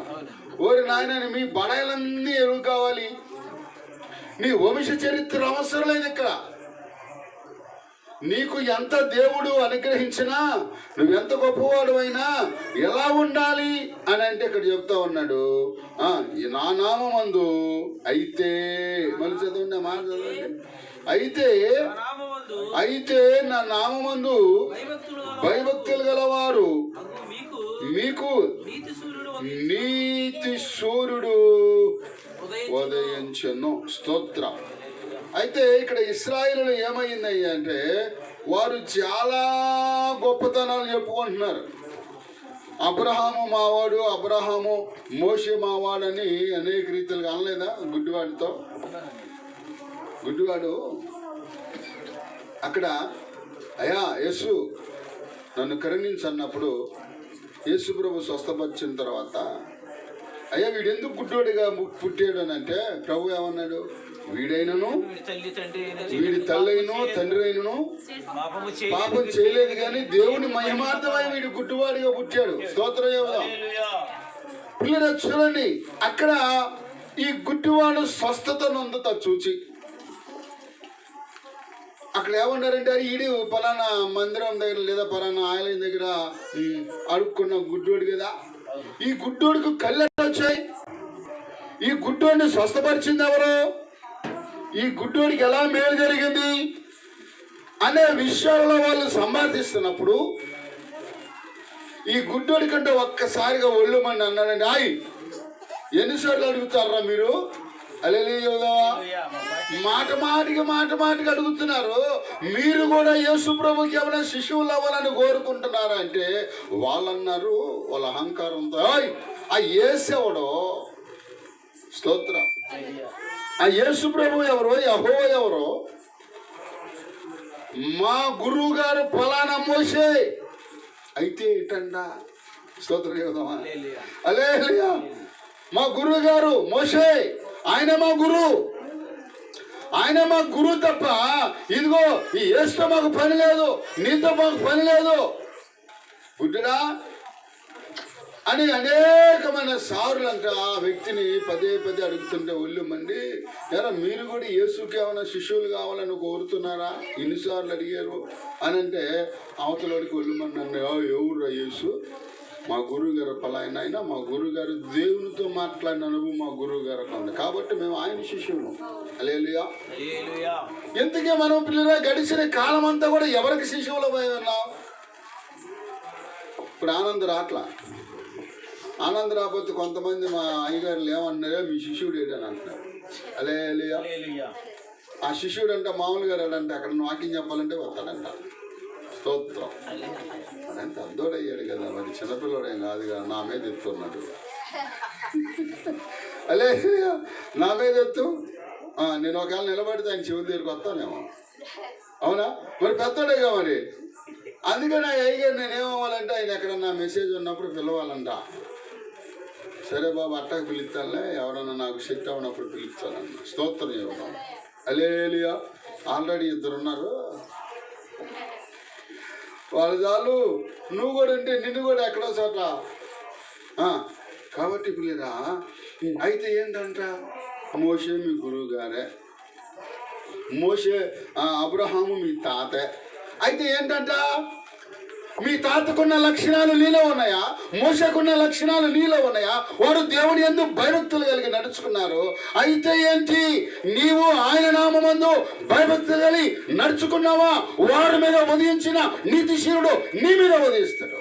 ఓరి నాయన, మీ బడాయిలన్నీ ఎరువు కావాలి, నీ వంశ చరిత్ర అవసరం లేదు. ఇక్కడ నీకు ఎంత దేవుడు అనుగ్రహించినా, నువ్వెంత గొప్పవాడు అయినా ఎలా ఉండాలి అని అంటే ఇక్కడ చెప్తా ఉన్నాడు. నా నామందు అయితే, మళ్ళీ చదవండి, మాట చదవండి. అయితే నా నామందు భయభక్తులు గలవారు మీకు నీతి సూర్యుడు ఉదయించెను. స్తోత్రం. అయితే ఇక్కడ ఇశ్రాయేలులో ఏమైంది అంటే, వారు చాలా గొప్పతనాలు చెప్పుకుంటున్నారు. అబ్రహాము మావాడు, అబ్రహాము మోషే మావాడని అనేక రీతిలుగా అనలేదా? గుడ్డివాడు అక్కడ, అయ్యా యేసు నన్ను కరుణించన్నప్పుడు యేసు ప్రభు స్వస్థపరిచిన తర్వాత, అయ్యా వీడెందుకు గుడ్డోడిగా పుట్టాడు అని అంటే, ప్రభు ఏమన్నాడు? వీడైనను వీడి తల్లైనను తండ్రి అయినను పాపం చేయలేదు, కానీ దేవుని మహిమార్థమై వీడు గుడ్డివాడిగా పుట్టాడు. స్తోత్రం చెబుదాం. పిల్లలు చూడండి, అక్కడ ఈ గుడ్డివాడు స్వస్థత నొందుతా చూచి అక్కడ ఏమన్నారంటే, ఈడు పలానా మందిరం దగ్గర లేదా పలానా ఆలయం దగ్గర అడుక్కున్న గుడ్డోడు కదా. ఈ గుడ్డోడికి కళ్ళు వచ్చాయి. ఈ గుడ్డోడిని స్వస్థపరిచింది ఎవరు? ఈ గుడ్డోడికి ఎలా మేలు జరిగింది అనే విషయాల్లో వాళ్ళు సంపాదిస్తున్నప్పుడు, ఈ గుడ్డోడి కంటే ఒక్కసారిగా ఒళ్ళు మండి అన్నాడండి. ఎన్నిసార్లు అడుగుతారా మీరు? హల్లెలూయా. మాట మాటికి అడుగుతున్నారు. మీరు కూడా యేసు ప్రభుకి ఏమైనా శిశువులు అవ్వాలని కోరుకుంటున్నారా అంటే, వాళ్ళన్నారు వాళ్ళ అహంకారంతో, ఆ యేసెవడో? స్తోత్రం. ఆ యేసు ప్రభు ఎవరో, యెహోవా ఎవరో? మా గురువు గారు ఫలానా మోషే. అయితే ఏంటండా? స్తోత్రం చెబుదామా? హల్లెలూయా. మా గురువు గారు మోషే, ఆయన మా గురువు తప్ప ఇదిగో ఈ యేసుతో మాకు పని లేదు, నీతో మాకు పని లేదు, గుడ్డుడా అని అనేకమైన సార్లు అంట ఆ వ్యక్తిని పదే అడుగుతుంటే ఒళ్ళు మండి, ఎరా మీరు కూడా యేసుకి ఏమైనా శిష్యులు కావాలని కోరుతున్నారా? ఎన్నిసార్లు అడిగారు అని అంటే, అవతలడికి ఒళ్ళు మండి అన్న, ఎవరు యేసు? మా గురువు గారు పలాయన అయినా, మా గురువు గారు దేవునితో మాట్లాడిన అనుభవం మా గురువు గారు ఉంది, కాబట్టి మేము ఆయన శిష్యులు. హల్లెలూయా. ఎందుకే మనం పిల్లలు గడిచిన కాలం అంతా కూడా ఎవరికి శిష్యులు పోయి ఉన్నాం? ఇప్పుడు ఆనంద్ రాకపోతే కొంతమంది మా అయ్యగారులు ఏమన్నారో, మీ శిష్యుడు ఏడని అంటున్నారు. హల్లెలూయా. ఆ శిష్యుడు అంటే మామూలుగా రాడంటే, అక్కడ వాకింగ్ చెప్పాలంటే వస్తాడంట. స్తోత్రం. అదంత అద్దోడయ్యాడు కదా, మరి చిన్నపిల్లడేం కాదు కదా, నా మీద ఎత్తున్నాడు. హల్లెలూయా. నా మీద ఎత్తు. నేను ఒకవేళ నిలబడితే ఆయన చెవుల దగ్గరికి వస్తానేమో, అవునా? మరి పెద్దోడేగా మరి. అందుకని అయ్యగారు నేనేమవ్వాలంటే ఆయన ఎక్కడన్నా మెసేజ్ ఉన్నప్పుడు పిలవాలంట. సరే బాబు అట్టకు పిలుస్తానులే, ఎవరన్నా నాకు సెట్ అవునప్పుడు పిలుస్తానన్న. స్తోత్రం ఇవ్వడం. హల్లెలూయా. ఆల్రెడీ 2 ఉన్నారు వాళ్ళు చాలు. నువ్వు కూడా ఉంటే నిన్ను కూడా ఎక్కడో చోట కాబట్టి పిల్లరా. అయితే ఏంటంట, మోషే మీ గురువు గారే, మోషే అబ్రహాము మీ తాతే. అయితే ఏంటంట, మీ తాతకున్న లక్షణాలు నీలో ఉన్నాయా? మోషకున్న లక్షణాలు నీలో ఉన్నాయా? వారు దేవుని యందు భయభక్తులు కలిగి నడుచుకున్నారు. అయితే ఏంటి, నీవు ఆయన నామమందు భయభక్తులు కలిగి నడుచుకున్నావా? వారి మీద ఉదయించిన నీతిశీలుడు నీ మీద ఉదయిస్తాడు.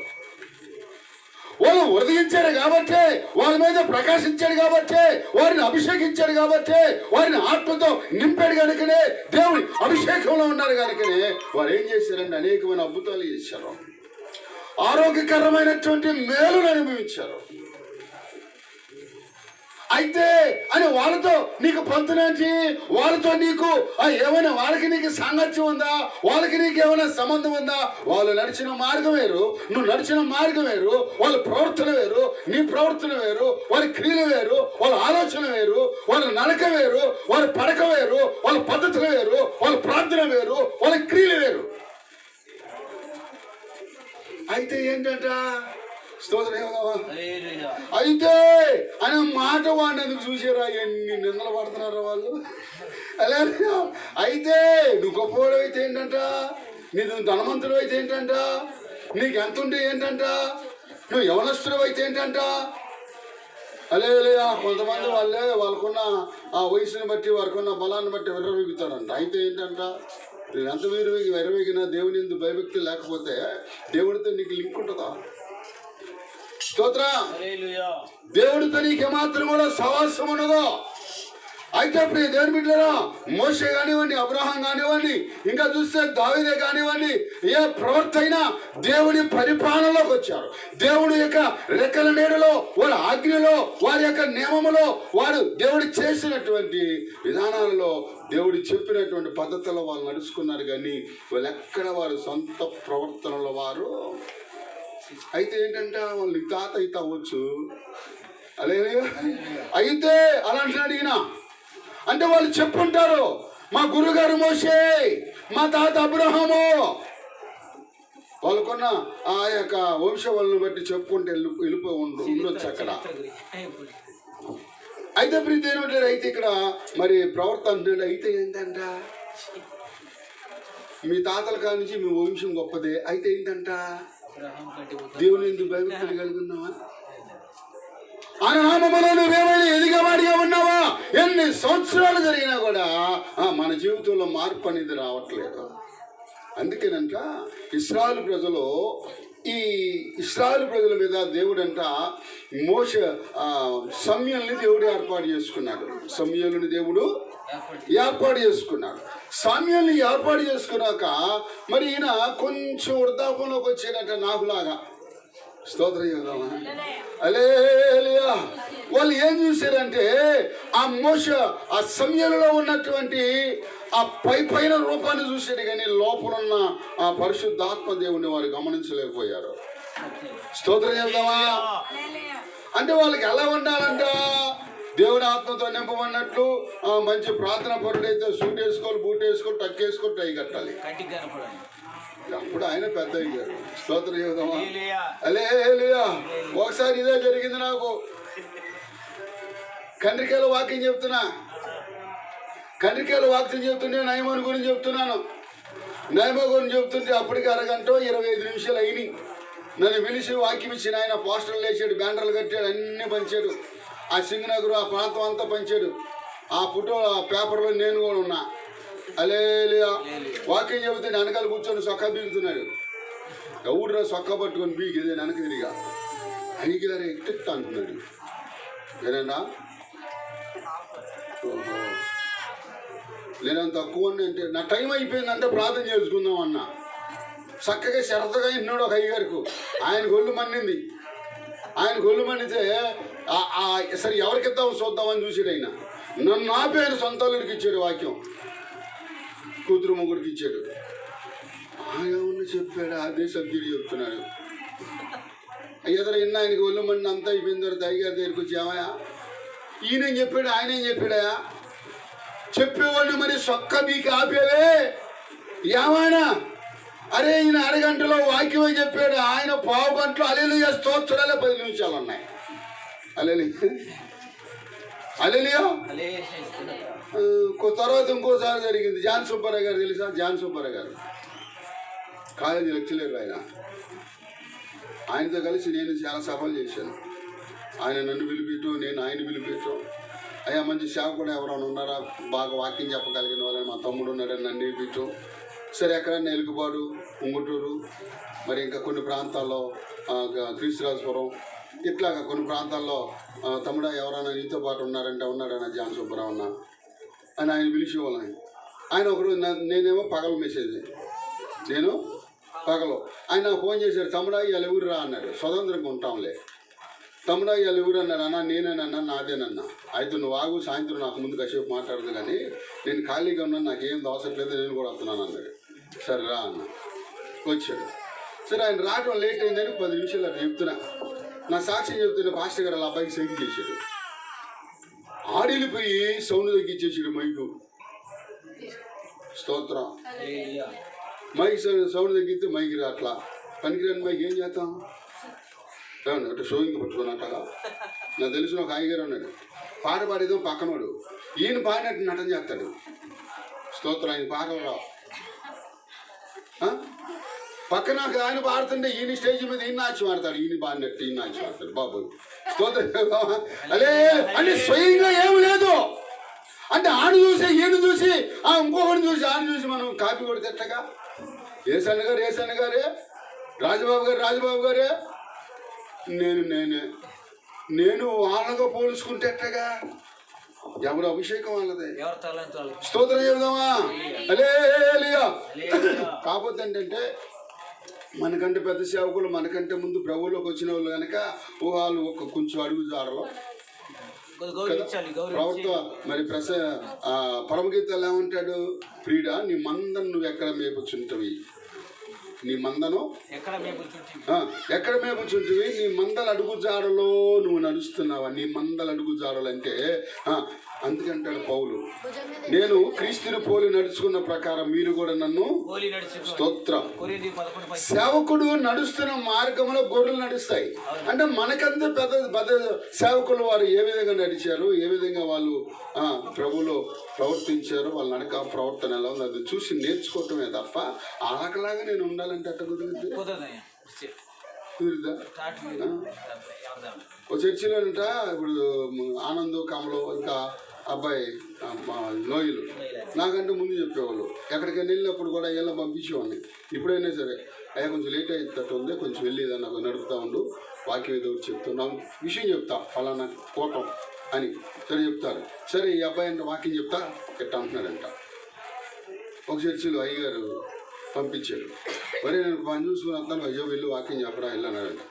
వాళ్ళు ఉదయించాడు కాబట్టే, వాళ్ళ మీద ప్రకాశించాడు కాబట్టే, వారిని అభిషేకించాడు కాబట్టే, వారిని ఆత్మతో నింపాడు కనుకనే, దేవుని అభిషేకంలో ఉన్నారు కనుకనే వారు ఏం చేశారంటే అనేకమైన అద్భుతాలు చేశారు, ఆరోగ్యకరమైనటువంటి మేలును అనుభవించారు. అయితే అని వాళ్ళతో నీకు పంతునేంటి, వాళ్ళతో నీకు ఏమైనా వాళ్ళకి నీకు సాంగత్యం ఉందా? వాళ్ళకి నీకు ఏమైనా సంబంధం ఉందా? వాళ్ళు నడిచిన మార్గం వేరు, నువ్వు నడిచిన మార్గం వేరు. వాళ్ళ ప్రవర్తన వేరు, నీ ప్రవర్తన వేరు. వాళ్ళ క్రియలు వేరు, వాళ్ళ ఆలోచన వేరు. వాళ్ళ నడక వేరు, వాళ్ళ పడక వేరు. వాళ్ళ పద్ధతులు వేరు, వాళ్ళ ప్రార్థన వేరు, వాళ్ళ క్రియలు వేరు. అయితే ఏంటంట, అయితే అనే మాట వాడిని ఎందుకు చూసారా? ఎన్ని నిందలు పడుతున్నారా వాళ్ళు. అలా అయితే నువ్వు గొప్పవాడు అయితే ఏంటంట, నీకు ధనవంతుడు అయితే ఏంటంట, నీకు ఎంత ఉంటే ఏంటంట, నువ్వు యవనస్తుడు అయితే ఏంటంట. అలే కొంతమంది వాళ్ళకున్న ఆ వయసుని బట్టి, వారికున్న బలాన్ని బట్టి విర్రవీగుతాడంట. అయితే ఏంటంట, నువ్వు ఎంత విర్రవీగినా దేవుని ఎందుకు భయభక్తి లేకపోతే దేవుడితో నీకు లింక్ ఉంటుందా? స్తోత్రం. దేవుడితో నీకు ఏమాత్రం కూడా సహవాసం ఉన్నదో. అయితే ప్రియ దేవుని బిడ్డలారా, మోషే కానివ్వండి, అబ్రహాం కానివ్వండి, ఇంకా చూస్తే దావీదే కానివ్వండి, ఏ ప్రవర్త అయినా దేవుడి పరిపాలనలోకి వచ్చారు. దేవుడి యొక్క రెక్కల నీడలో, వారి ఆజ్ఞలో, వారి యొక్క నియమములో, వారు దేవుడు చేసినటువంటి విధానాలలో, దేవుడు చెప్పినటువంటి పద్ధతుల్లో వాళ్ళు నడుచుకున్నారు. కానీ వాళ్ళు ఎక్కడ వారు సొంత ప్రవర్తనలో వారు. అయితే ఏంటంటే వాళ్ళు తాత అయితే అవ్వచ్చు. అలే అయితే అలాంటి అడిగినా అంటే వాళ్ళు చెప్పుంటారు, మా గురుగారు మోషే, మా తాత అబ్రహాము, వాళ్ళకున్న ఆ యొక్క వంశవల్ని బట్టి చెప్పుకుంటే ఉండొచ్చు అక్కడ. అయితే ప్రీతి ఏమిటంటే, అయితే ఇక్కడ మరి ప్రవర్తన అయితే ఏంటంట, మీ తాతల కాడి నుంచి మీ వంశం గొప్పదే. అయితే ఏంటంట, దేవుని ఎందుకు భయభక్తులు కలిగి ఉన్నావా? ఆయన నామములో నువ్వేమైనా ఎదిగవాడిగా ఉన్నావా? ఎన్ని సంవత్సరాలు జరిగినా కూడా మన జీవితంలో మార్పు అనేది రావట్లేదు. అందుకేనంట ఇశ్రాయేలు ప్రజలు, ఈ ఇశ్రాయేలు ప్రజల మీద దేవుడంట మోషే సమూయేలుని దేవుడు ఏర్పాటు చేసుకున్నాడు. సమూయేలుని దేవుడు ఏర్పాటు చేసుకున్నాడు. సమూయేలుని ఏర్పాటు చేసుకున్నాక మరి ఈయన కొంచెం వృద్ధాపంలోకి వచ్చాడంట, నాకులాగా. స్తోత్రం చేద్దామా? హల్లెలూయా. వాళ్ళు ఏం చూశారంటే, ఆ మోషే ఆ సమూయేలులో ఉన్నటువంటి ఆ పైన రూపాన్ని చూశాడు, కానీ లోపలున్న ఆ పరిశుద్ధాత్మ దేవుని వారు గమనించలేకపోయారు. స్తోత్రం చేద్దామా? అంటే వాళ్ళకి ఎలా ఉండాలంట, దేవుని ఆత్మతో నింపమన్నట్లు మంచి ప్రార్థన పరుడైతే సూట్ వేసుకోవాలి, బూట్ వేసుకోవాలి, టక్ వేసుకోవాలి, టై కట్టాలి. అప్పుడు ఆయన పెద్ద అయ్యారు. స్తోత్రం చేద్దామా? హల్లెలూయా. ఒకసారి ఇదే జరిగింది నాకు. కండ్రికాయల వాక్యం చెప్తున్నా, కండ్రికాయల వాక్యం చెప్తుంటే నయమాన్ గురించి చెప్తున్నాను. నయమా గురించి చెప్తుంటే అప్పటికి అరగంట 25 నిమిషాలు అయినాయి. నన్ను పిలిచి వాక్యం ఇచ్చిన ఆయన పోస్టర్లు వేసాడు, బ్యానర్లు కట్టాడు, అన్నీ పంచాడు. ఆ సింగనగర్ ఆ ప్రాంతం అంతా పంచాడు. ఆ ఫోటో ఆ పేపర్లో నేను కూడా ఉన్నా. హల్లెలూయా. వాక్యం చెబుతే వెనకాల కూర్చొని సొక్క బీగుతున్నాడు. ఎవడురా సొక్క పట్టుకొని బీగిదే వెనక తిరిగా అడిగిదారా ఎట్టెట్ట అంటున్నాడు. ఏనన్నా లేనంత తక్కువ అంటే నా టైం అయిపోయిందంటే ప్రార్థన చేసుకుందాం అన్నా. చక్కగా శ్రద్ధగా ఇన్నాడు ఒక అయ్యగారికి. ఆయన గొల్లు మన్నింది. ఆయన గొల్లు మన్నితే సరే ఎవరికిద్దాం చూద్దామని చూసాడు. ఆయన నన్ను ఆపి ఆయన సొంత అల్లుడికి ఇచ్చాడు వాక్యం, కూతురు ముగ్గురికి ఇచ్చాడు. ఎవరిని చెప్పాడు అదే సబ్జెక్ట్ చెప్తున్నాడు. ఎదురు ఇన్న ఆయనకి ఒళ్ళు మండి అంతా అయిపోయిన తర్వాత అయ్యగారి దగ్గరికి వచ్చి ఏమయ్యా ఈయనేం చెప్పాడు ఆయనేం చెప్పాడా చెప్పేవాడిని మరి సొక్క మీకు ఆపేవే ఏమైనా అరే ఈయన అరగంటలో వాక్యమే చెప్పాడు, ఆయన పావు గంటలో హల్లెలూయా స్తోత్రాలే 10 నిమిషాలు ఉన్నాయి. హల్లెలూయా. తర్వాత ఇంకోసారి జరిగింది. జాన్ సుబ్బారావు గారు తెలుసా? జాన్ సుబ్బారావు గారు కాలేజీ లెక్చరర్. ఆయనతో కలిసి నేను చాలా సభలు చేశాను. ఆయన నన్ను పిలిపించు, నేను ఆయన పిలిపించు. అయ్యా మంచి సేవకుడు ఎవరైనా ఉన్నారా, బాగా వాక్యం చెప్పగలిగిన వాళ్ళని, మా తమ్ముడు ఉన్నాడని నన్ను నేర్పించు. సరే ఎక్కడన్నా ఎలుగుబాడు, ఉంగుటూరు, మరి ఇంకా కొన్ని ప్రాంతాల్లో క్రీస్తురాజపురం, ఇట్లాగా కొన్ని ప్రాంతాల్లో తమ్ముడా ఎవరైనా నీతో పాటు ఉన్నాడన్న జాన్ సుబ్బారావు అన్న అని ఆయన పిలిచేవాళ్ళని. ఆయన ఒకరోజు నేనేమో పగలు మెసేజ్, నేను పగలు ఆయన నాకు ఫోన్ చేశాడు, తమ్ముడా ఇవాళ ఎవరు రా అన్నాడు. స్వతంత్రంగా ఉంటాంలే. తమ్ముడా ఇవాళ ఎవరు అన్నాడు. అన్నా నేనేనన్నా, నాదేనన్నా. అయితే నువ్వు ఆగు, సాయంత్రం నాకు ముందు కాసేపు మాట్లాడదు కానీ నేను ఖాళీగా ఉన్నాను, నాకేం దోసట్లేదు, నేను కూడా వస్తున్నాను అన్నాడు. సరే రా అన్న. వచ్చాడు. సరే ఆయన రావడం లేట్ అయిందని 10 నిమిషాలు అట్లా చెప్తున్నా. నా సాక్ష్యం చెప్తున్న పాస్టర్ గారు వాళ్ళ అబ్బాయికి సైకిల్ చేశాడు. ఆడిలిపోయి సౌండ్ తగ్గించేసాడు మైకు. స్తోత్రం. మైక్ సౌండ్ తగ్గితే మైకి అట్లా పనికిరాని మైక్ ఏం చేస్తాం అంటే షోయింగ్ పట్టుకున్నట్టుగా. నాకు తెలిసిన ఒక ఆయగారు అన్నాడు, పాట పాడేదో పక్కనోడు ఈయన పాడినట్టు నటన చేస్తాడు. స్తోత్రం. ఆయన పాటలు రావు. పక్కన ఆయన పాడుతుంటే ఈయన స్టేజ్ మీద ఈయన నాట్యం ఆడతాడు, ఈయన పాడినట్టు ఈయన నాట్యం ఆడతాడు. బాబు స్తోత్రం. అదే అంటే స్వయంగా ఏమి లేదు అంటే ఆడు చూసి ఈయన చూసి ఇంకొకటి చూసి ఆడు చూసి మనం కాపీ కొడితే ఎట్టగా. ఏసన్న గారే, రాజబాబు గారే, నేను వాళ్ళగా పోల్చుకుంటే ఎట్టగా. ఎవరు అభిషేకం వాళ్ళదే. స్తోత్రం చెబుదామా? హల్లెలూయా. కాకపోతే ఏంటంటే మనకంటే పెద్ద సేవకులు, మనకంటే ముందు ప్రభువులోకి వచ్చిన వాళ్ళు కనుక వాళ్ళు కొంచెం అడుగు జాడలో ప్రవక్త మరి పరమగీతాలు ఏమంటాడు? ప్రియుడా నీ మందను నువ్వు ఎక్కడ మేపుచుంటవి, నీ మందను ఎక్కడ మేపుచుంటివి, నీ మందల అడుగు జాడలో నువ్వు నడుస్తున్నావా. నీ మందల అడుగు జాడలు అంటే అందుకంటాడు పౌలు, నేను క్రీస్తుని పోలి నడుచుకున్న ప్రకారం మీరు కూడా నన్ను. స్తోత్రం. సేవకుడు నడుస్తున్న మార్గంలో గొర్రెలు నడుస్తాయి. అంటే మనకంతా పెద్ద సేవకులు వారు ఏ విధంగా నడిచారు, ఏ విధంగా వాళ్ళు ప్రభువులో ప్రవర్తించారు, వాళ్ళ నడక ప్రవర్తన ఎలా ఉంది అది చూసి నేర్చుకోవటమే తప్ప అలాగలాగా నేను ఉండాలంటే అట్ట కుదురుద్దా? ఒక చర్చిలోనంట ఇప్పుడు ఆనంద్ కమలో ఇంకా అబ్బాయి నోయిలు నాకంటే ముందు చెప్పేవాళ్ళు. ఎక్కడికైనా వెళ్ళినప్పుడు కూడా ఇలా పంపించేవాడిని. ఇప్పుడైనా సరే అయ్యా కొంచెం లేట్ అయ్యేటట్టు ఉంది, కొంచెం వెళ్ళేదని నాకు నడుపుతా ఉండు, వాక్యం ఏదో చెప్తున్నాం, విషయం చెప్తా ఫలానా కోటం అని సరే చెప్తారు. సరే ఈ అబ్బాయి అంటే వాక్యం చెప్తా ఎట్ట అంటున్నాడంట. ఒక చర్చిలో అయ్యగారు పంపించాడు. మరి నేను పని చూసుకుని వస్తాను, అయ్యో వెళ్ళి వాక్యం చెప్పడా వెళ్ళన్నాడంట.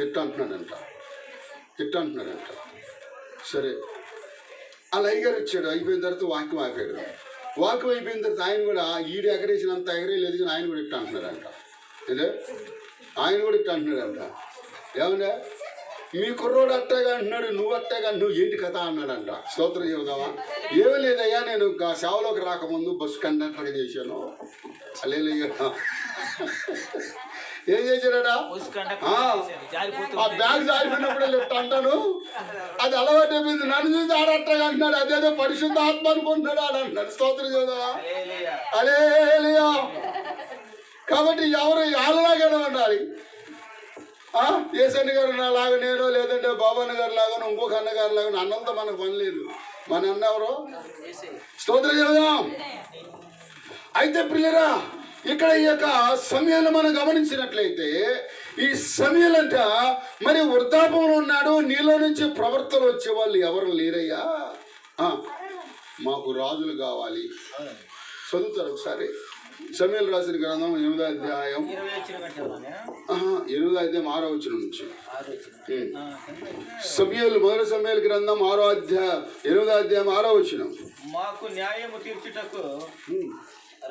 ఎట్ట అంటున్నాడంట. సరే అలా అయ్యగారు వచ్చాడు. అయిపోయిన తర్వాత వాక్యం ఆపాడు. వాక్యం అయిపోయిన తర్వాత ఆయన కూడా ఈడు ఎగరేసినంత ఎగరేయలేదు కానీ ఆయన కూడా ఇట్ట అంటున్నాడంట. అదే ఆయన కూడా ఇట్ట అంటున్నాడంట. ఏమన్నా మీ కుర్రోడు అట్టగా అంటున్నాడు, నువ్వు అట్టగా నువ్వు ఏంటి కథ అన్నాడంట. స్తోత్రం చెబుదామా? ఏమీ లేదయ్యా, నేను సేవలోకి రాకముందు బస్సు కండక్టర్గా చేశాను. హల్లెలూయా. ఏం చేశాడా? ఆ బ్యాగ్ జారిపోయినప్పుడు లెఫ్ట్ అంటాను, అది అలవాటు అయిపోయింది. నన్ను చూసి ఆడట్టగా అంటున్నాడు, అదేదో పరిశుద్ధ ఆత్మ అనుకుంటున్నాడు ఆడంటున్నాడు. స్తోత్రం చెబుదామా? హల్లెలూయా. కాబట్టి ఎవరు వాళ్ళలాగానే ఉండాలి. ఏసన్న గారు లాగా నేను, లేదంటే బాబన్న గారు లాగాను, ఇంకొక అన్నగారు లాగాను. అన్నంతా మనకు పని లేదు. మన అన్న ఎవరు? స్తోత్రం చెబుదాం. అయితే ప్రియులరా, ఇక్కడ ఈ యొక్క సమయాన్ని మనం గమనించినట్లయితే ఈ సమయాలంట మరి వృద్ధాపంలో ఉన్నాడు. నీలో నుంచి ప్రవర్తన వచ్చే వాళ్ళు ఎవరు లేరయ్యా, మాకు రాజులు కావాలి. చదువుతారు ఒకసారి సమయలు రాసిన గ్రంథం 8వ అధ్యాయం 6వ వచనం నుంచి. మొదటి సమయలు గ్రంథం 8వ అధ్యాయం 6వ వచనం. మాకు న్యాయము తీర్చుటకు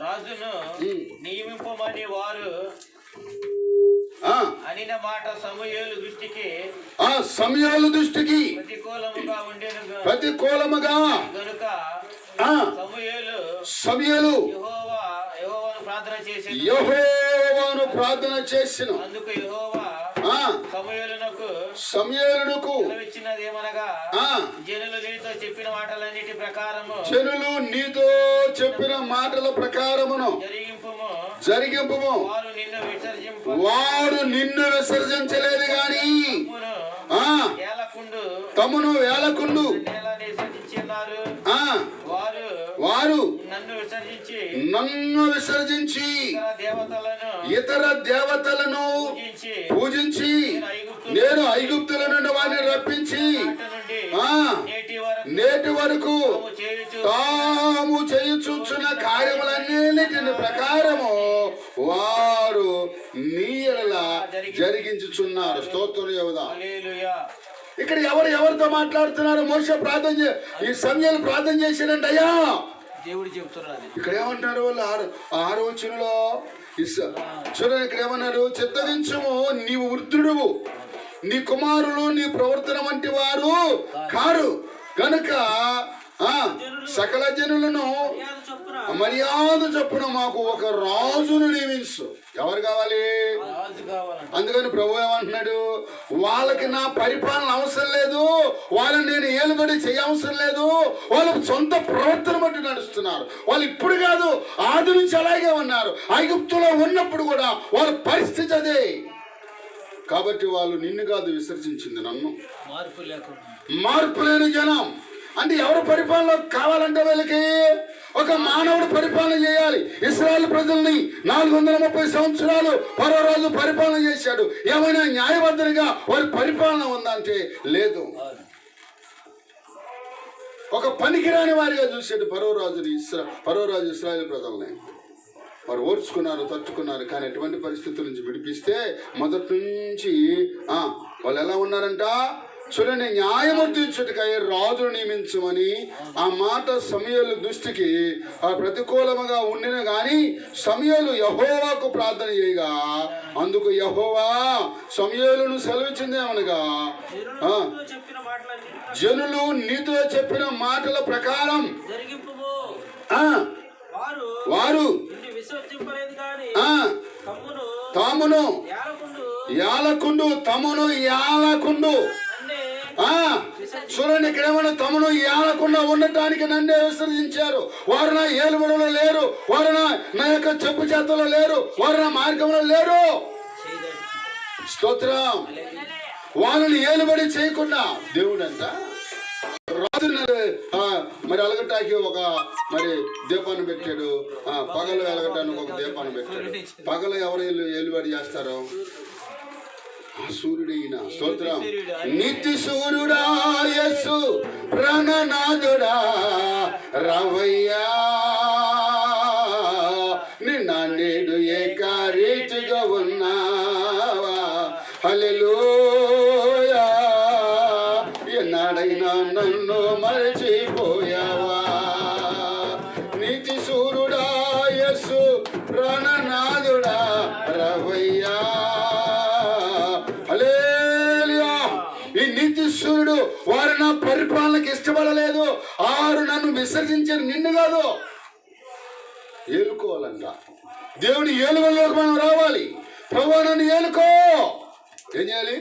రాజును నియమింపమని వారు అనిన మాట సమూయేలు దృష్టికి ప్రతికూలముగా గనుక సమూయేలు యెహోవాను ప్రార్థన చేసిన అందుకు యెహోవా సమూయేలునకు సెలవిచ్చినదేమనగా జనులు నీతో చెప్పిన మాటల ప్రకారమును జరిగింపుము వారు నిన్ను విసర్జించలేదు గాని తమను వేలకుండు వారు నన్ను విసర్జించి ఇతర దేవతలను పూజించి నేను ఐగుప్తుల నుండి వారిని రప్పించి నేటి వరకు తాము చేయుచున్న కార్యములన్నిటిని ప్రకారము వారు నీ ఎడల జరిగించుచున్నారు. స్తోత్రం చెబుదాం. ఇక్కడ ఎవరితో మాట్లాడుతున్నారు? మోషే ప్రార్థన ఈ సమయాలు ప్రార్థన చేసినంట అయ్యా దేవుడు చెప్తున్నారు. ఇక్కడ ఏమంటున్నారు వాళ్ళు 6వ వచనంలో చూడండి, ఇక్కడ ఏమన్నారు? చిత్తగించుము, నీవు వృద్ధుడువు, నీ కుమారులు నీ ప్రవర్తన వంటి వారు కారు కనుక సకల జనులను మర్యాద చొప్పున మాకు ఒక రాజును నియమించు. ఎవరు కావాలి? అందుకని ప్రభు ఏమంటున్నాడు? వాళ్ళకి నా పరిపాలన అవసరం లేదు, వాళ్ళని నేను ఏలుబడి చేయవసరం లేదు, వాళ్ళ సొంత ప్రవర్తన బట్టి నడుస్తున్నారు. వాళ్ళు ఇప్పుడు కాదు, ఆది నుంచి అలాగే ఉన్నారు. ఐగుప్తులో ఉన్నప్పుడు కూడా వాళ్ళ పరిస్థితి అదే. కాబట్టి వాళ్ళు నిన్ను కాదు విసర్జించింది, నన్ను. మార్పు లేని జనం అంటే ఎవరు పరిపాలన కావాలంటే వీళ్ళకి ఒక మానవుడు పరిపాలన చేయాలి. ఇశ్రాయేలు ప్రజల్ని 430 సంవత్సరాలు ఫరో రాజు పరిపాలన చేశాడు. ఏమైనా న్యాయబద్ధంగా వారి పరిపాలన ఉందంటే లేదు. ఒక పనికిరాని వారిగా చూసాడు ఫరో రాజు ఇశ్రాయేలు ప్రజల్ని. వారు ఓర్చుకున్నారు, తట్టుకున్నారు. కానీ ఎటువంటి పరిస్థితుల నుంచి విడిపిస్తే మొదటి నుంచి వాళ్ళు ఎలా ఉన్నారంట చూడండి, న్యాయమూర్తించుటకై రాజును నియమించమని ఆ మాట సమూయేలు దృష్టికి ప్రతికూలముగా ఉండిన గాని సమూయేలు యెహోవాకు ప్రార్థన చేయగా అందుకు యెహోవా సమూయేలును సెలవిచ్చిందేమనగా జనులు నీతో చెప్పిన మాటల ప్రకారం వారు తామును యాలకుండు చూడండి, ఇక్కడ ఏమన్నా తమను ఏలకుండా ఉండటానికి నన్నే విసర్జించారు. వారు నా ఏలుబడిలో లేరు, వారు నా యొక్క చెప్పు చేతలో లేరు, వారు నా మార్గంలో లేరు. స్తోత్రం. వాళ్ళని ఏలుబడి చేయకుండా దేవుడు అంట రాజు మరి అలగటానికి ఒక దీపాన్ని పెట్టాడు, పగలు వెలగటానికి ఒక దీపాన్ని పెట్టాడు. పగలు ఎవరు ఏలుబడి చేస్తారు? సూర్యుడైన. స్తోత్రం. నిత్య సూర్యుడా యేసు ప్రాణనాథుడా రావయ్యా, నిన్న నేడు ఏకరీతిగా ఉన్నావా? హల్లెలూయా. ఎన్నాడైనా నన్ను మరచిపోయావా? నిత్య సూర్యుడా యేసు ప్రాణనాథుడా రావయ్యా. ఈ నీతిశూరుడు వారు నా పరిపాలనకి ఇష్టపడలేదు, వారు నన్ను విసర్జించారు. నిన్ను కాదు ఏలుకోవాలంట. దేవుని ఏలువల్లోకి మనం రావాలి. ప్రభువా నన్ను ఏలుకో. ఏం చేయాలి?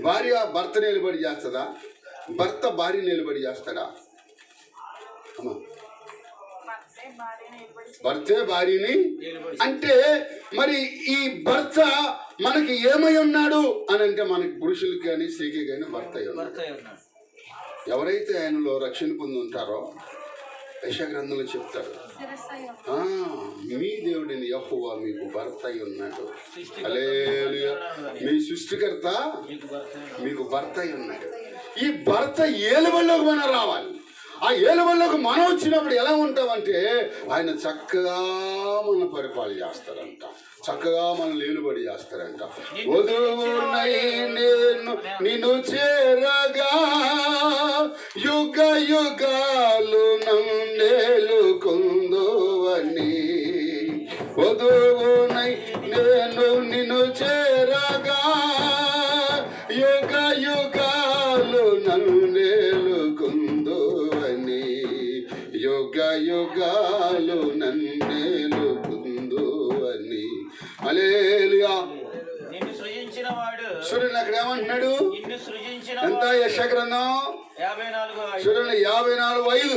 భార్య భర్త నిలబడి చేస్తుందా? భర్త భార్య నిలబడి చేస్తాడా? అమ్మా, భర్తే భార్యని అంటే మరి ఈ భర్త మనకి ఏమై ఉన్నాడు అని అంటే మనకి పురుషులకి కానీ స్త్రీకి కానీ భర్త ఉన్నాడు. ఎవరైతే ఆయనలో రక్షణ పొంది ఉంటారో యెషయా గ్రంథంలో చెప్తాడు, మీ దేవుడిని యెహోవా మీకు భర్త అయి ఉన్నాడు. హల్లెలూయా. మీ సృష్టికర్త మీకు భర్త అయి ఉన్నాడు. ఈ భర్త ఏలుబడిలోకి మనం రావాలి. ఆ ఏలుబడిలోకి మనం వచ్చినప్పుడు ఎలా ఉంటామంటే ఆయన చక్కగా మన పరిపాలన చేస్తారంట, చక్కగా మనల్ని ఏలుబడి చేస్తారంట. వధువునై నేను నిన్ను చేరగా యుగ యుగాలు నన్నేలుకుందువని వధువునై నేను నిన్ను చేరగా యుగ యుగాలు నన్నేలుకుందువని యుగ యుగాలు నన్నేలుకుందువని. హల్లెలూయా. నిన్ను సృజించిన వాడు చూడండి అక్కడ ఏమంటున్నాడు, నిన్ను సృజించిన ఎంత యెషయా గ్రంథం 54:5. చూడండి 54:5.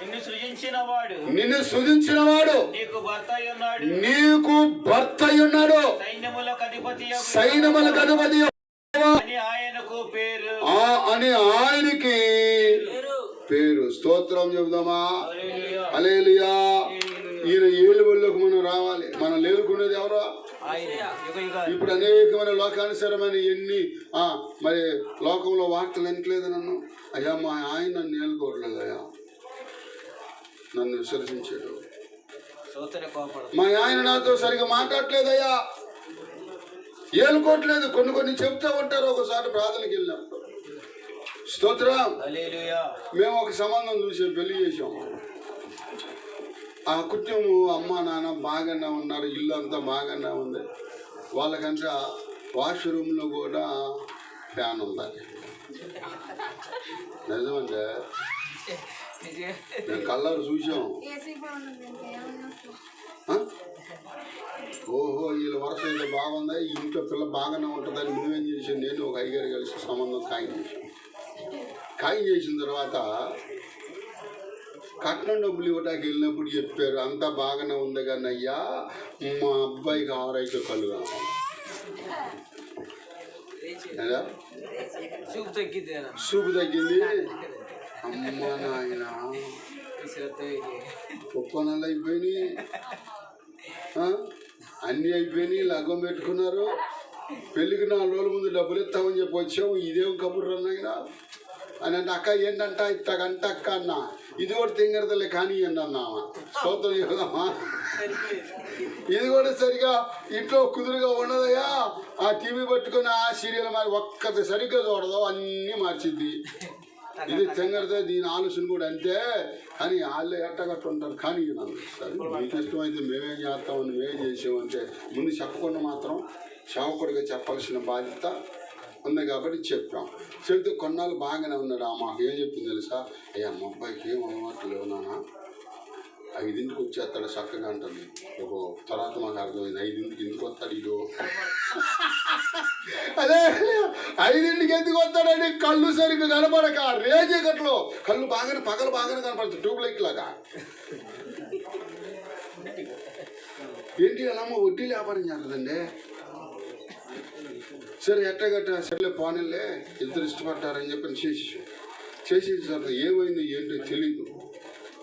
నిన్ను సృజించిన వాడు నిన్ను సృజించిన వాడు నీకు భర్త అయి ఉన్నాడు, నీకు భర్త అయి ఉన్నాడు, సైన్యములకు అధిపతి సైన్యములకు అధిపతి అని ఆయనకు పేరు. అని ఆయనకి పేరు. స్తోత్రం చెబుదామా. హల్లెలూయా. హల్లెలూయా. ఈయన ఏలుబడిలోకి మనం రావాలి. మనం లేలుకునేది ఎవరో. ఆయన యుగ యుగాలు. ఇప్పుడు అనేకమైన లోకానుసారమైన ఎన్ని మరి లోకంలో వార్తలు వినట్లేదు నన్ను. అయ్యా మా ఆయన నన్ను ఏలుకోవట్లేదు అయ్యా, నన్ను విసర్జించాడు, సోదర కోపడు. మా ఆయన నాతో సరిగా మాట్లాడలేదయ్యా, ఏలుకోవట్లేదు. కొన్ని చెప్తూ ఉంటారు ఒకసారి ప్రార్థనకి వెళ్ళినప్పుడు. స్తోత్రం. హల్లెలూయా. మేము ఒక సంబంధం చూసి పెళ్లి చేసాం. ఆ కుటుంబం అమ్మ నాన్న బాగానే ఉన్నారు, ఇల్లు అంతా బాగానే ఉంది. వాళ్ళకంటే వాష్రూమ్లో కూడా ఫ్యాన్ ఉంది. నిజమంటే మేము కళ్ళారు చూసాం. ఏసీ కూడా ఉండదు ఇంకా ఏమన్నా అసలు. ఓహో వీళ్ళ వరుస అయితే బాగుందా, ఈ ఇంట్లో పిల్ల బాగానే ఉంటుందని మేమేం చేసాం, నేను ఒక అయ్యగారు కలిసి సంబంధం ఖాయం చేసాం. ఖాయం చేసిన తర్వాత కట్నం డబ్బులు ఇవ్వటానికి వెళ్ళినప్పుడు చెప్పారు అంతా బాగానే ఉంది కానీ అయ్యా మా అబ్బాయికి 6 అయితే కళ్ళు కావాలి. చూపు తగ్గింది. అమ్మ నాయన ఒక్క నెల అయిపోయినాయి, అన్నీ అయిపోయినాయి, లగ్గం పెట్టుకున్నారు. పెళ్ళికి 4 రోజుల ముందు డబ్బులు ఇస్తామని చెప్పి వచ్చాము. ఇదేం కబుర్రు అన్నాయినా అని అంటే అక్క ఏంటంట ఇస్తాకంట అక్క అన్న ఇది కూడా తింగరదలే కానీ అన్నామా. స్తోత్రం చెబుదామా. ఇది కూడా సరిగా ఇంట్లో కుదురుగా ఉండదయ్యా. ఆ టీవీ పట్టుకుని ఆ సీరియల్ మరి ఒక్కటి సరిగ్గా చూడదు, అన్నీ మార్చిద్ది. ఇది తింగరదే, దీని ఆలోచన కూడా అంతే. కానీ వాళ్ళే ఎట్టగట్టు ఉంటారు. కానీ సరే మీకు ఇష్టమైతే మేమేం చేస్తామని మేమేం చేసామంటే ముందు చెప్పకుండా మాత్రం సేవకుడిగా చెప్పాల్సిన బాధ్యత ఉంది కాబట్టి చెప్పాం. చెప్తే కొన్నాళ్ళు బాగానే ఉన్నాడు. మాకు ఏం చెప్పింది తెలుసా, అయ్యా మా అబ్బాయికి ఏం అలవాట్లు లేవు నాన్న, 5ంటికి వచ్చేస్తాడు చక్కగా అంటుంది. ఒక తర్వాత మాకు అర్థమైంది 5ంటికి ఎందుకు వస్తాడు ఇదో. అదే 5ంటికి ఎందుకు వస్తాడని కళ్ళు సరిగ్గా కనపడక రేజే గట్లో కళ్ళు బాగానే పగలు బాగానే కనపడుతుంది ట్యూబ్ లైట్ లాగా. ఏంటి అలామ్మ వడ్డీ వ్యాపారం చేస్తుందండి. సరే ఎట్టగట్ట సరేలే పోనీలే ఇద్దరు ఇష్టపడ్డారని చెప్పి చేసేసిన తర్వాత ఏమైంది ఏంటో తెలీదు.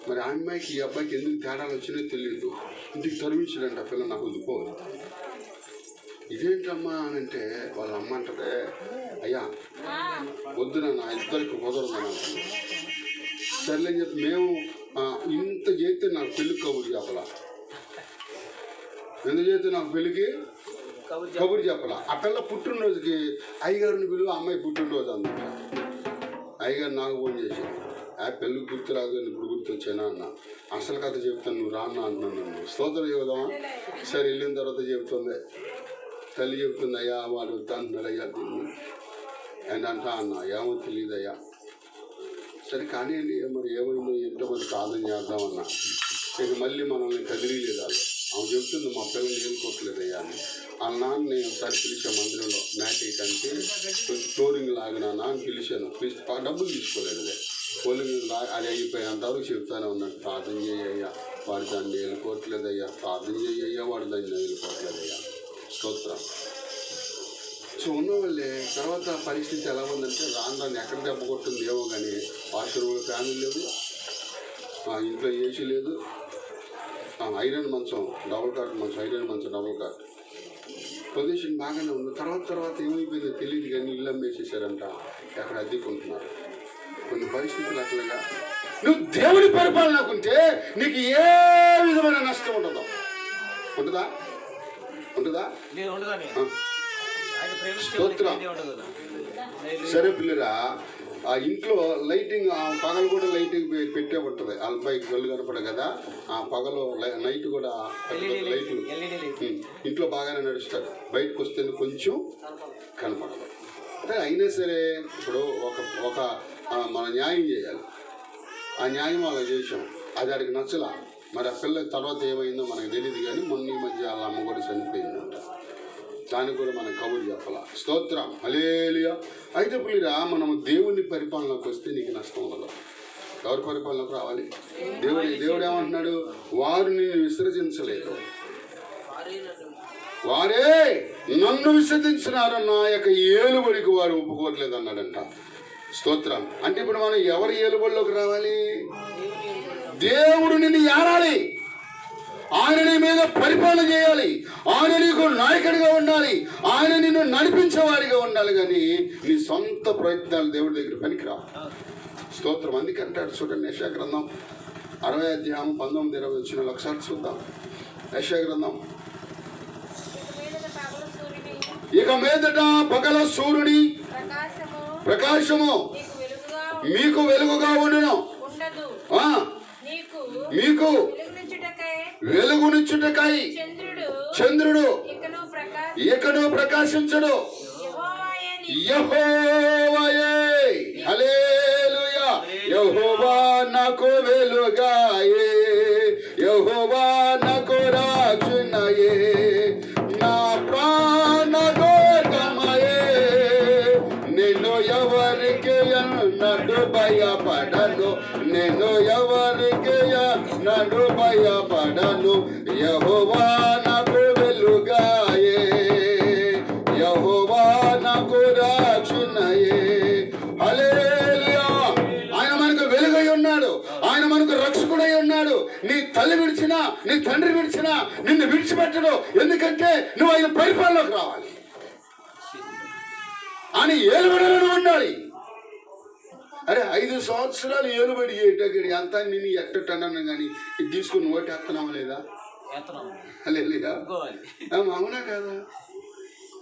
మరి ఆ అమ్మాయికి ఈ అబ్బాయికి ఎందుకు తేడాలు వచ్చినాయో తెలియదు. ఇంటికి తరిమించాడంట పిల్ల నాకు వద్దుకోవాలి. ఇదేంటమ్మా అని అంటే వాళ్ళ అమ్మ అంటదే, అయ్యా వద్దు నాన్న ఇద్దరికి కుదరదు నాన్న. సర్లే అని చెప్పి మేము ఇంత చేస్తే నాకు పెళ్ళికి కబురు చెప్పాల. ఎందుకు చేస్తే నాకు పెళ్ళికి కబురు చెప్పాల. ఆ పిల్ల పుట్టినరోజుకి అయ్యగారిని పిలువ, అమ్మాయి పుట్టినరోజు అందట. అయ్యగారు నాకు ఫోన్ చేశాను, ఆ పెళ్ళికి గుర్తు రాదు ఇప్పుడు గుర్తొచ్చానా అన్న. అసలు కథ చెప్తాను నువ్వు రాన్నా అంటున్నాను నన్ను. స్తోత్రం చెబుదామా. సరే వెళ్ళిన తర్వాత చెబుతుంది తల్లి చెబుతుంది, అయ్యా వాడు వద్దా అంటున్నాడు అయ్యా దీన్ని అని అంటా అన్న. ఏమో తెలియదు అయ్యా. సరే కానీ మరి ఏమైందో ఏంటో మరి ప్రార్థన చేద్దామన్నా. ఇక మళ్ళీ మనల్ని కదిలీలేదు వాళ్ళు. ఆమె చెప్తుంది మా పిల్లల్ని ఏలుకోవట్లేదు అయ్యా అని. వాళ్ళ నాన్న నేను ఒకసారి పిలిచాను మందిరంలో మ్యాట్ వేయటానికి, కొంచెం ఫ్లోరింగ్ లాగినా అని పిలిచాను. పిలిచి డబ్బులు తీసుకోలేదు. పోలింగ్ అది అయిపోయేంతవరకు చెప్తానే ఉన్నాడు, ప్రార్థన చేయ్యా వాడు దాన్ని వెళ్ళిపోవట్లేదయ్యా, ప్రార్థన చేయ్యా వాడు దాన్ని వెళ్ళిపోవట్లేదయ్యా. స్తోత్రం. సో ఉన్నవాళ్ళే తర్వాత పరిస్థితి ఎలా ఉందంటే రాను ఎక్కడ దెబ్బ కొట్టింది ఏమో కానీ వాష్రూమ్లో ఫ్యాన్లు లేవు, ఇంట్లో ఏసీ లేదు, ఐరన్ మంచం డబుల్ కాట్ మంచం, ఐరన్ మంచం డబుల్ కాట్. పొజిషన్ బాగానే ఉంది. తర్వాత ఏమైపోయిందో తెలియదు కానీ ఇల్లు అమ్మేసేసారంట, ఎక్కడ అద్దెకుంటున్నారు. కొన్ని పరిస్థితులు అట్లాగా నువ్వు దేవుడి పరిపాలనకుంటే నీకు ఏ విధమైన నష్టం ఉంటుందో ఉంటుందా? స్తోత్రం. సరే పిల్లరా, ఆ ఇంట్లో లైటింగ్ పగలు కూడా లైటింగ్ పెట్టే ఉంటుంది. అల్పైకి వెళ్ళు కనపడ కదా, ఆ పగలు నైట్ కూడా లైట్లు ఇంట్లో బాగానే నడుస్తాడు. బయటకు వస్తే కొంచెం కనపడదు. అంటే అయినా సరే ఇప్పుడు ఒక మన న్యాయం చేయాలి. ఆ న్యాయం అలా చేసాం, అది ఆడికి నచ్చలా. మరి ఆ పిల్ల తర్వాత ఏమైందో మనకు తెలియదు. కానీ మొన్న ఈ మధ్య వాళ్ళ అమ్మ కూడా చనిపోయిందంట. దానికి కూడా మనం కబురు చెప్పాలా. స్తోత్రం, హల్లెలూయా. అయితే పులిరా, మనము దేవుని పరిపాలనలోకి వస్తే నీకు నష్టం ఉండదు. ఎవరి పరిపాలనలోకి రావాలి? దేవుడు ఏమంటున్నాడు? వారు నిన్ను విసర్జించలేదు, వారే నన్ను విసర్జించినారు, నా యొక్క ఏలుబడికి వారు ఒప్పుకోవట్లేదు అన్నాడంట. స్తోత్రం. అంటే ఇప్పుడు మనం ఎవరి ఏలుబడిలోకి రావాలి? దేవుడు నిన్ను ఏలాలి, ఆయన నీ మీద పరిపాలన చేయాలి, ఆయన నీకు నాయకుడిగా ఉండాలి, ఆయన నిన్ను నడిపించేవాడిగా ఉండాలి. కానీ నీ సొంత ప్రయత్నాలు దేవుడి దగ్గర పనికిరావు. స్తోత్రం. అందుకే అంటాడు చూడండి, యెషయా గ్రంథం 60:19-20 ఒకసారి చూద్దాం. యెషయా గ్రంథం. ఇక మీదట పగల సూర్యుడి ప్రకాశము మీకు వెలుగుగా ఉండును, మీకు వెలుగునిచ్చుటకై చంద్రుడు ఇకను ప్రకాశించడు. యెహోవాయే, హల్లెలూయా. యెహోవా నాకు వెలుగాయే, యెహోవా నాకు రక్షణయే, నా ప్రాణదుర్గమయే. నేను ఎవరికి ఎన్నడూ భయపడను, నేను ఎవరికి ఎన్నడూ భయపడను. యెహోవా నాకు వెలుగాయే, యెహోవా నాకు రక్షణయే. హల్లెలూయా. ఆయన మనకు వెలుగై ఉన్నాడు, ఆయన మనకు రక్షకుడై ఉన్నాడు. నీ తల్లి విడిచినా, నీ తండ్రి విడిచినా నిన్ను విడిచిపెట్టడు. ఎందుకంటే నువ్వు ఆయన పరిపాలనలోకి రావాలి, అని ఏలుబడిలో ఉండాలి. అరే 5 సంవత్సరాలు ఏలుబడి చేయటక్కడి అంతా నేను ఎట్టన్నాను. కానీ ఇది తీసుకుని ఓటు ఎత్తనామా లేదా? లేదా? అవునా కాదా?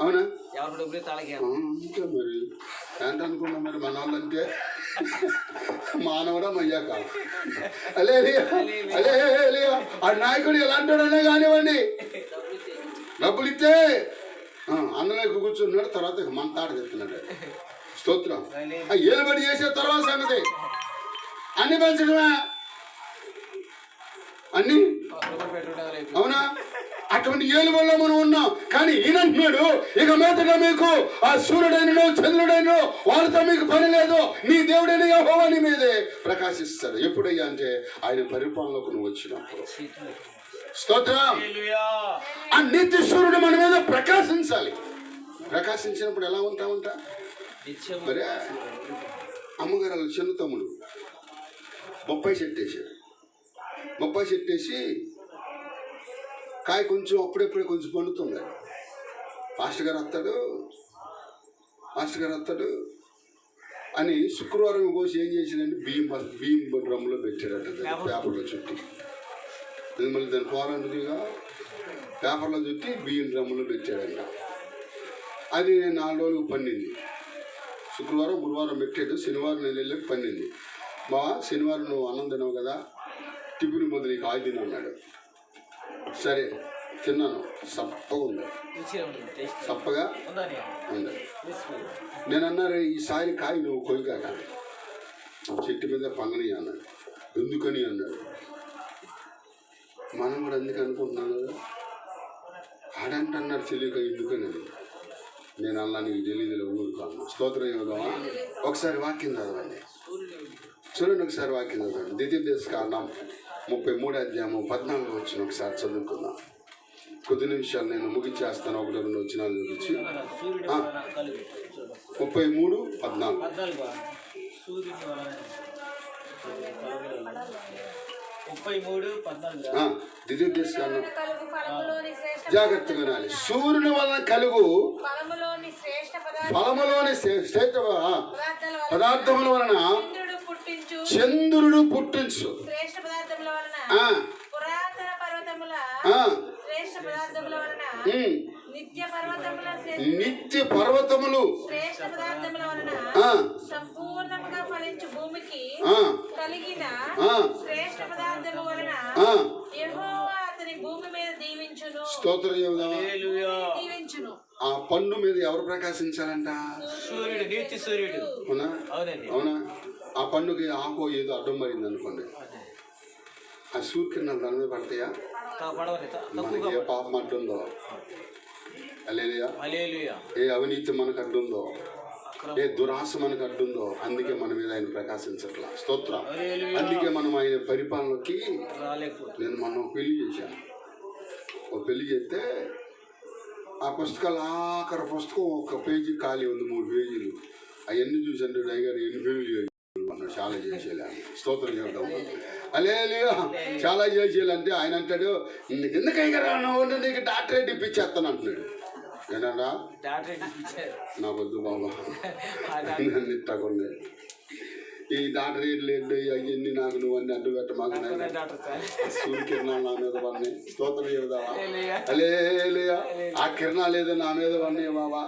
అవునా? ఇంకా మరి ఏంటనుకున్నాం మరి మన వాళ్ళంటే మానవుడా మయ్యాక అలే ఆ నాయకుడు ఎలాంటి కానివ్వండి, డబ్బులు ఇస్తే అందులోకి కూర్చున్నాడు, తర్వాత మంతాడు చెప్తున్నాడు. స్తోత్రం. ఏలుబడి చేసే తర్వాత సంగతి అన్ని పెంచడమే, అన్ని. అవునా? అటువంటి ఏలుబడిలో మనం ఉన్నాం. కానీ ఈయన అంటున్నాడు, ఇక మీదట మీకు ఆ సూర్యుడైనను చంద్రుడైనను వాళ్ళతో మీకు పని లేదు, నీ దేవుడైన యెహోవా నీ మీదే ప్రకాశిస్తాడు. ఎప్పుడయ్యా అంటే ఆయన పరిపాలనలోకి నువ్వు వచ్చినప్పుడు. స్తోత్రం. ఆ నిత్య సూర్యుడు మన మీద ప్రకాశించాలి. ప్రకాశించినప్పుడు ఎలా ఉంటామంట? మరి అమ్మగారు చిన్న తమ్ముడు 30 చెట్టు వేసాడు. 30 చెట్టు వేసి కాయ కొంచెం అప్పుడెప్పుడే కొంచెం పండుతుంది. మాస్టర్ గారు వస్తాడు అని శుక్రవారం కోసి ఏం చేశాడంటే బియ్యం డ్రమ్లో పెట్టాడట, పేపర్లో చుట్టి. మళ్ళీ దాని పోరాడుగా పేపర్లో చుట్టి బియ్యం డ్రమ్లో పెట్టాడంట. అది 4 రోజులకు పండింది. శుక్రవారం గురువారం పెట్టాడు, శనివారం నేను వెళ్ళి పండింది. మా శనివారం నువ్వు అన్నం తినవు కదా, టిఫిన్ మొదలు నీకు ఆయి తిని అన్నాడు. సరే తిన్నాను, సప్పగా ఉంది, సప్పగా ఉంది. నేను అన్నారు, ఈసారి కాయ నువ్వు కొయ్యగాక చెట్టు మీద పంగని అన్నాడు. ఎందుకని అన్నాడు. మనం కూడా ఎందుకు అనుకుంటున్నాను కదా, ఆడంటున్నారు తెలియక ఎందుకని. నేను అలా నీకు తెలియదులే ఊరుకు అన్నా. స్తోత్రం ఏమోదామా? ఒకసారి వాక్యం చదవండి, చూడండి. ఒకసారి వాక్యం చదవండి. ద్వితీయోపదేశకాండం 33:14 ఒకసారి చదువుకుందాం. కొద్ది నిమిషాలు నేను ముగించేస్తాను. 1-2 వచనాలు చూపించి 33:14 ద్వితీయోపదేశకాండం జాగ్రత్తగా వినాలి. సూర్యుని వలన కలుగు ఫలములోని శ్రేష్ఠ పదార్థముల వలన చంద్రుడు పుట్టించు నిత్య పర్వతముల నిత్య పర్వతములు శ్రేష్ఠ పదార్థముల వలన ఆ, సంపూర్ణముగా ఫలించు భూమికి ఆ, కలిగిన ఆ, శ్రేష్ఠ పదార్థము వలన ఆ. యెహోవా అతని భూమి మీద దీవించును. స్తోత్రం చెబుదామా? దీవించును. ఆ పన్ను మీద ఎవరు ప్రకాశించాలంట? సూర్యుడు, నీతి సూర్యుడు. అవునా? అవునండి. అవునా? ఆ పన్నుకి ఆకో ఏదో అడ్డం పడింది అనుకోండి, ఆ సూర్యకిరణాలు దాని మీద పడతాయా? పడవని మనకి ఏ పాపం అడ్డుందో, అలేలియా, హల్లెలూయా. ఏ అవినీతి మనకు అడ్డుందో, ఏ దురాశ మనకు అడ్డుందో, అందుకే మన మీద ఆయన ప్రకాశించట్లా. స్తోత్రం. అందుకే మనం ఆయన పరిపాలనకి రాలేకపోతే నేను మొన్న ఒక పెళ్లి చేశాను. ఒక పెళ్లి చేస్తే ఆ పుస్తకాలు ఆఖరి పుస్తకం ఒక పేజీ ఖాళీ ఉంది, 3 పేజీలు. అవన్నీ చూసండి అయ్యగారు ఎన్ని పేజీలు అన్నాడు. చాలా చేసేయాలి. స్తోత్రం చేద్దాం. అలేలియా, చాలా చేసేయాలంటే ఆయన అంటాడు, ఎందుకు అయ్యగారు నువ్వు నీకు డాక్టరేట్ ఇప్పించేస్తాను అంటున్నాడు. ఏనన్నా నా వద్దు బాబా, నన్ను ఇట్టకుండా ఈ డాక్టరేట్లు ఏంటి అవన్నీ నాకు నువ్వు అన్ని అడ్డు పెట్ట మాకు సూర్యకిరణాలు నా మీద పడినాయి. స్తోత్రం చెబుదావా? అలేలియా, ఆ కిరణాలు ఏదో నా మీద పడినాయి బాబా.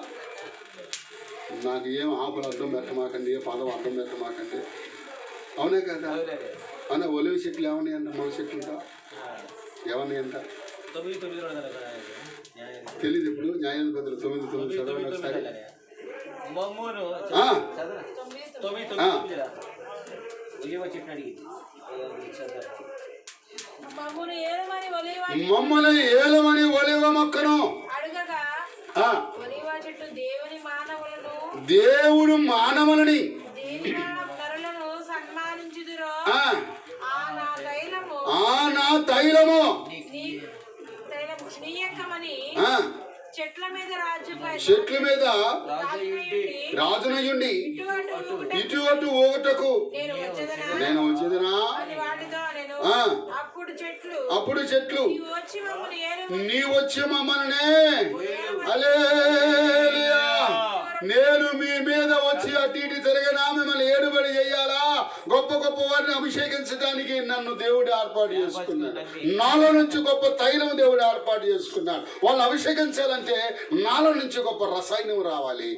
నాకు ఏం ఆకులు అడ్డం పెట్టమాకండి, ఏ పదం అడ్డం పెట్టమాకండి. అవునే కదా? అవునా? ఒలివ చెట్లు ఏమన్నాయి అంట, మొల చెట్లుంటా ఏమన్నాయి అంట తెలీదు. ఇప్పుడు న్యాయాధిపతులు 9:9 చదవండి ఒకసారి. మమ్మల్ని ఏలమని ఒలివ మొక్కను అడగగా ఆ, ఒలీవ చెట్టు దేవుడు మానవులని నరులను సన్మానించుదురో ఆ, ఆ నా తైలము నా తైలము నీయక్కమని ఆ, చెట్ల మీద రాజుపై చెట్ల మీద రాజునయుండి ఇటు అటు ఊగటకు నేను వచ్చేదనా. ఆ, అప్పుడు చెట్లు నీ వచ్చి మమ్మల్ని హల్లెలూయా, నేను మీ మీద వచ్చి అటు ఇటు తిరగనా, మిమ్మల్ని ఏడుబడి చేయాలా, గొప్ప గొప్ప వారిని అభిషేకించడానికి నన్ను దేవుడు ఏర్పాటు చేసుకున్నాడు. నాలో నుంచి గొప్ప తైలం దేవుడు ఏర్పాటు చేసుకున్నాడు. వాళ్ళని అభిషేకించాలంటే నాలో నుంచి గొప్ప రసాయనం రావాలి.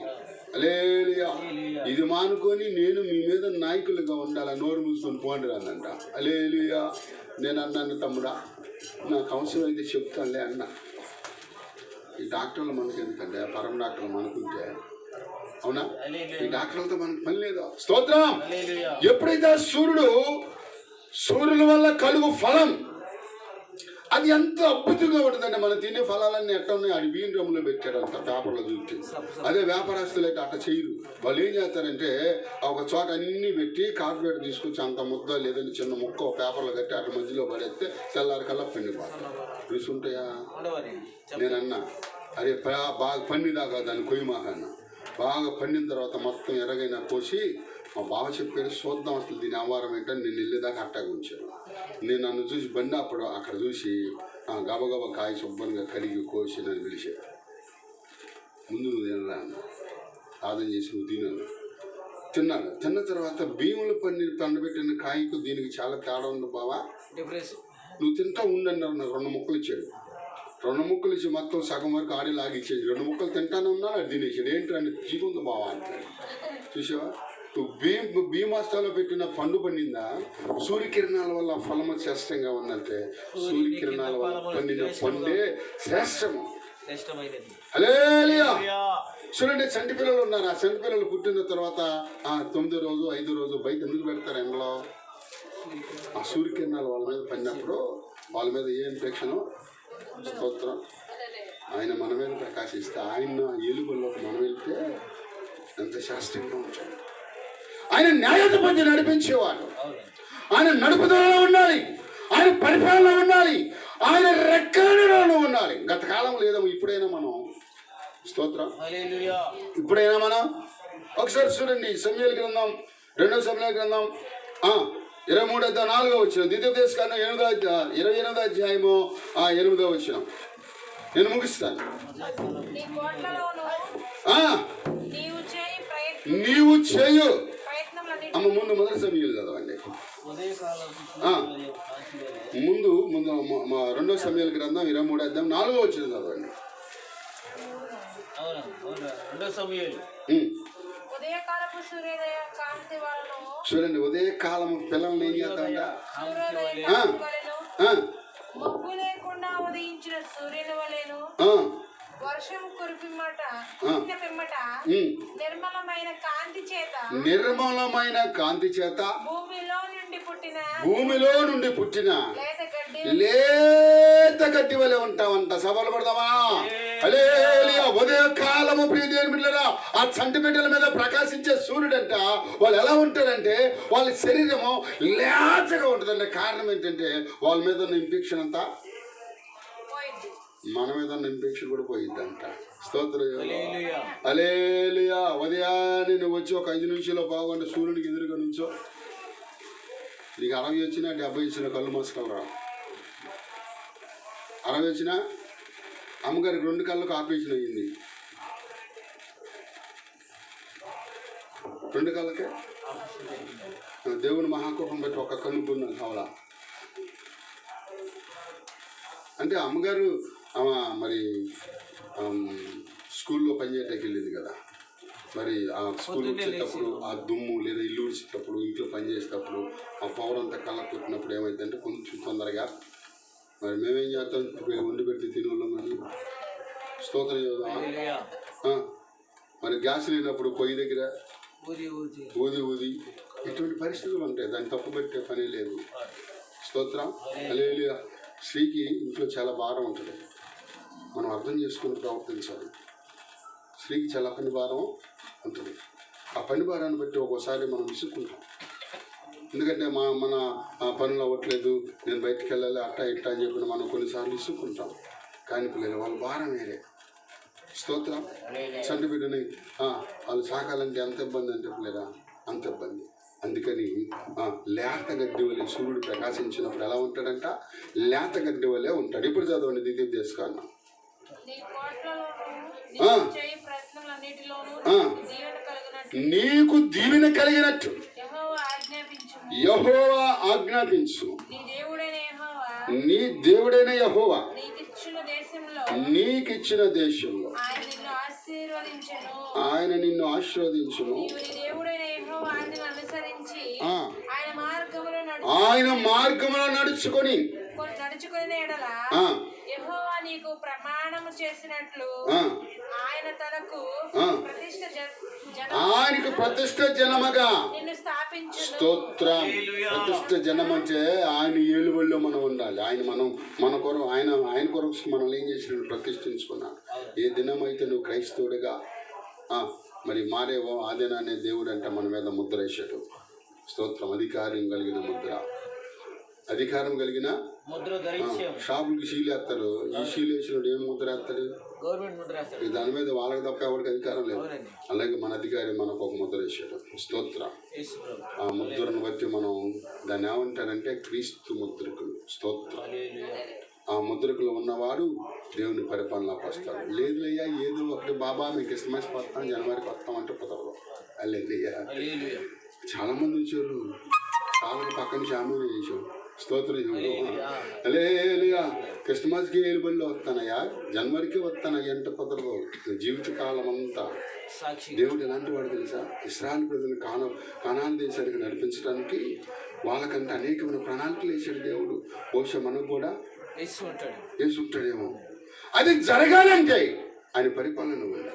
హల్లెలూయా. ఇది మానుకొని నేను మీ మీద నాయకులుగా ఉండాలి, నోరు మూసుకొని పోండి అన్నంట. హల్లెలూయా. నేను అన్నాను, తమ్ముడా నాకు అవసరం అయితే చెప్తానులే అన్న. ఈ డాక్టర్లు మనకి ఎందుకంటే పరమ డాక్టర్లు మనకుంటే, అవునా? ఈ డాక్టర్లతో మనకు పని లేదా? స్తోత్రం. ఎప్పుడైతే సూర్యుల వల్ల కలుగు ఫలం అది ఎంత అద్భుతంగా ఉంటుందంటే, మనం తినే ఫలాలన్నీ ఎట్లా ఉన్నాయి, అది బియ్యం డ్రమ్ములో పెట్టారు అంత పేపర్లో చూస్తే. అదే వ్యాపారస్తులు అయితే అట్లా చేయరు. వాళ్ళు ఏం చేస్తారంటే ఒక చోట అన్నీ పెట్టి కార్పొరేట్ తీసుకొచ్చి అంత ముద్ద లేదంటే చిన్న ముక్క ఒక పేపర్లో కట్టి అట్లా మధ్యలో పడేస్తే తెల్లారికల్లా పండిపోతారు. రుసుంటాయా? నేనన్నా అరే బాగా పండిదాకా దాన్ని కొయ్యమాకన్నా. బాగా పండిన తర్వాత మొత్తం ఎరగైనా కోసి మా బావ చెప్పాడు, చూద్దాం అసలు దీని ఆవారం ఏంటని నేను వెళ్ళేదాకా అట్టాగా ఉంచాను. నేను నన్ను చూసి బండి అప్పుడు అక్కడ చూసి గబగబ కాయ శుభ్రంగా కడిగి కోసి నన్ను పిలిచాడు. ముందు నువ్వు తినరా అన్న, సాధన చేసి నువ్వు తిన్నాను. తిన్నాడు. తిన్న తర్వాత బియ్యంలో పండబెట్టిన కాయకు దీనికి చాలా తేడా ఉంది బావా, నువ్వు తింటా ఉండండి అన్న. 2 ముక్కలు ఇచ్చాడు. 2 ముక్కలు ఇచ్చి మొత్తం సగం వరకు ఆడి లాగిచ్చేది. 2 ముక్కలు తింటానే ఉన్నాను, అది తినేసాడు. ఏంటంటే జీవుంది బావా అంటాడు. చూసావా, నువ్వు బీమాస్తాలో పెట్టిన పండు పండిందా, సూర్యకిరణాల వల్ల ఫలము శ్రేష్టంగా ఉందంటే సూర్యకిరణాల వల్ల పండిన పండే శ్రేష్టము. హల్లెలూయా. చూడండి, చంటి పిల్లలు ఉన్నారు. ఆ చంటి పిల్లలు పుట్టిన తర్వాత 9వ రోజు 5వ రోజు బయట ఎందుకు పెడతారు ఎండలో? ఆ సూర్యకిరణాలు వాళ్ళ మీద పడినప్పుడు వాళ్ళ మీద ఏ ఇన్ఫెక్షను. స్తోత్రం. ఆయన మన మీద ప్రకాశిస్తే ఆయన ఏలుబడిలోకి మనం వెళ్తే ఎంత శాస్త్రంగా ఉంటుంది. ఆయన న్యాయాధిపతి నడిపించేవాడు. ఆయన నడుపుదలలో ఉండాలి, ఆయన పరిపాలన ఉండాలి, ఆయన రెక్కలలో ఉండాలి. గత కాలం లేదేమో, ఇప్పుడైనా మనం. స్తోత్రం. ఇప్పుడైనా మనం ఒకసారి చూడండి, సమూయేలు గ్రంథం 2వ సమూయేలు గ్రంథం 23:4 వచ్చిన, ద్వితీయోపదేశకాండం 28వ అధ్యాయము 8వ వచ్చిన. నేను ముగిస్తాను. నీవు చేయు అమ్మ. ముందు మొదటి సమూయేలు చదవండి. ముందు 2వ సమూయేలు గ్రంథం 23వ అధ్యాయం 4వ వచ్చిన చదవండి. రెండో సమూయేలు ఉదయకాలపు సూర్యోదయ కాంతి వలన చూడండి, ఉదయకాలం పిల్లల్ని ఏం చేద్దామంట? సూర్యోదయ ఆ. కాంతి వలెను ఆ, మబ్బు లేకుండా ఉదయించిన సూర్యుని వలెను ఆ, వర్షం కురిపిమ్మట పిమ్మట నిర్మలమైన కాంతి చేత నిర్మలమైన కాంతి చేత భూమిలో నుండి పుట్టిన లేత గడ్డి లేత గడ్డి వలె ఉంటామంట. సభలు పడదామా? హల్లెలూయా. ఉదయకాలము ప్రియ దేవుని బిడ్డలారా, ఆ చంటి బిడ్డల మీద ప్రకాశించే సూర్యుడంట వాళ్ళు ఎలా ఉంటారంటే వాళ్ళ శరీరము లేతగా ఉంటుందండి. కారణం ఏంటంటే వాళ్ళ మీద ఉన్న ఇన్ఫెక్షన్ అంతా పోయింది. మన మీద ఉన్న ఇన్ఫెక్షన్ కూడా పోయిద్దంట. స్తోత్రం. హల్లెలూయా. ఉదయాన్నే నువ్వు వచ్చి ఒక 5 నిమిషాలు బాగుంటే సూర్యుడికి ఎదురుగా నుంచో, నీకు 60 వచ్చినా 70 వచ్చినా కళ్ళు మసకలు రా. 60 వచ్చినా అమ్మగారికి 2 కళ్ళకు ఆపరేషన్ అయ్యింది. 2 కళ్ళకే దేవుని మహాకోపం బట్టి ఒక కన్ను పొందాను కావాలా అంటే అమ్మగారు మరి స్కూల్లో పనిచేయటానికి వెళ్ళింది కదా. మరి ఆ స్కూల్ వచ్చేటప్పుడు ఆ దుమ్ము లేదా ఇల్లు ఉడిచేటప్పుడు ఇంట్లో పనిచేసేటప్పుడు ఆ పవర్ అంతా కళ్ళకు కొట్టినప్పుడు ఏమైందంటే కొంచెం తొందరగా మరి మేమేం చేస్తాం, వండి పెడితే తినోళ్ళం అని స్తోత్రం చేద్దాం. మరి గ్యాస్ లేనప్పుడు పొయ్యి దగ్గర ఊది ఇటువంటి పరిస్థితులు ఉంటాయి. దాన్ని తప్పు పెట్టే పని లేదు. స్తోత్రం. హల్లెలూయా. స్త్రీకి ఇంట్లో చాలా భారం ఉంటుంది, మనం అర్థం చేసుకుని ప్రవర్తించాలి. స్త్రీకి చాలా పని భారం ఉంటుంది. ఆ పని భారాన్ని బట్టి ఒక్కోసారి మనం విసుక్కుంటాం. ఎందుకంటే మన పనులు అవ్వట్లేదు, నేను బయటికి వెళ్ళాలి అట్టా ఇట్టా అని చెప్పిన మనం కొన్నిసార్లు విసుక్కుంటాం. కానీ పిల్లలు వాళ్ళ భారం వేరే. స్తోత్రం. చంటి బిడ్డని వాళ్ళు సాకాలంటే ఎంత ఇబ్బంది అంటే పిల్లరా, అంత ఇబ్బంది. అందుకని లేత గడ్డి వలె సూర్యుడు ప్రకాశించినప్పుడు ఎలా ఉంటాడంట? లేత గడ్డి వలె ఉంటాడు. ఇప్పుడు చదవండి ద్వితీయోపదేశకాండం. నీకు దీవెన కలిగినట్టు యెహోవా ఆజ్ఞాపించు. నీ దేవుడైన యెహోవా నీకిచ్చిన దేశంలో ఆయన నిన్ను ఆశీర్వదించును. ఆయన మార్గములో నడుచుకొని యెహోవా నీకు ప్రమాణము చేసినట్లు ఆయనకు ప్రతిష్ట జనమగా నిన్ను స్థాపించును. స్తోత్రం. ప్రతిష్ట జనం అంటే ఆయన ఏలుబడిలో మనం ఉండాలి. మన కొరకు ఆయన కొరకు మనల్ని ఏం చేసినట్టు ప్రతిష్ఠించుకున్నాడు. ఏ దినమైతే నువ్వు క్రైస్తవుడిగా మరి మారేవో ఆ దినాన్ని దేవుడు అంటే మన మీద ముద్ర వేసాడు. స్తోత్రం. అధికారం కలిగిన ముద్ర, అధికారం కలిగిన షాపులకి షీలు వేస్తారు. ఈ షీలు వేసినప్పుడు ఏం ముద్ర వేస్తాడు? దాని మీద వాళ్ళకి తప్ప ఎవరికి అధికారం లేదు. అలాగే మన అధికారి మనకు ఒక ముద్ర వేసాడు. స్తోత్రం. ఆ ముద్రను బట్టి మనం దాన్ని ఏమంటారంటే క్రీస్తు ముద్రకులు. స్తోత్రం. ఆ ముద్రకులు ఉన్నవాడు దేవుని పరిపాలనలోకి వస్తాడు. లేదులయ్యా ఏదో ఒకటి బాబా మీకు క్రిస్మస్ వస్తాం జనవరికి వస్తాం అంటే కుదరదు. అల్లెయ్యా చాలా మంది వచ్చారు, చాలా పక్కన శామూలు చేసాం. స్తోత్రం. హల్లెలూయా. క్రిస్మస్కి ఏలుబడిలో వస్తానయ్యా, జనవరికి వస్తానయ్యా అంటే కుదరదు. జీవితకాలం అంతా దేవుడు ఎలాంటి వాడు తెలుసా? ఇశ్రాయేలు ప్రజలను కానాను దేశానికి నడిపించడానికి వాళ్ళకంటే అనేకమైన ప్రణాళికలు వేసాడు దేవుడు. బహుశా మనకు కూడా వేసి ఉంటాడేమో. అది జరగాలంటే ఆయన పరిపాలన ఉండాలి.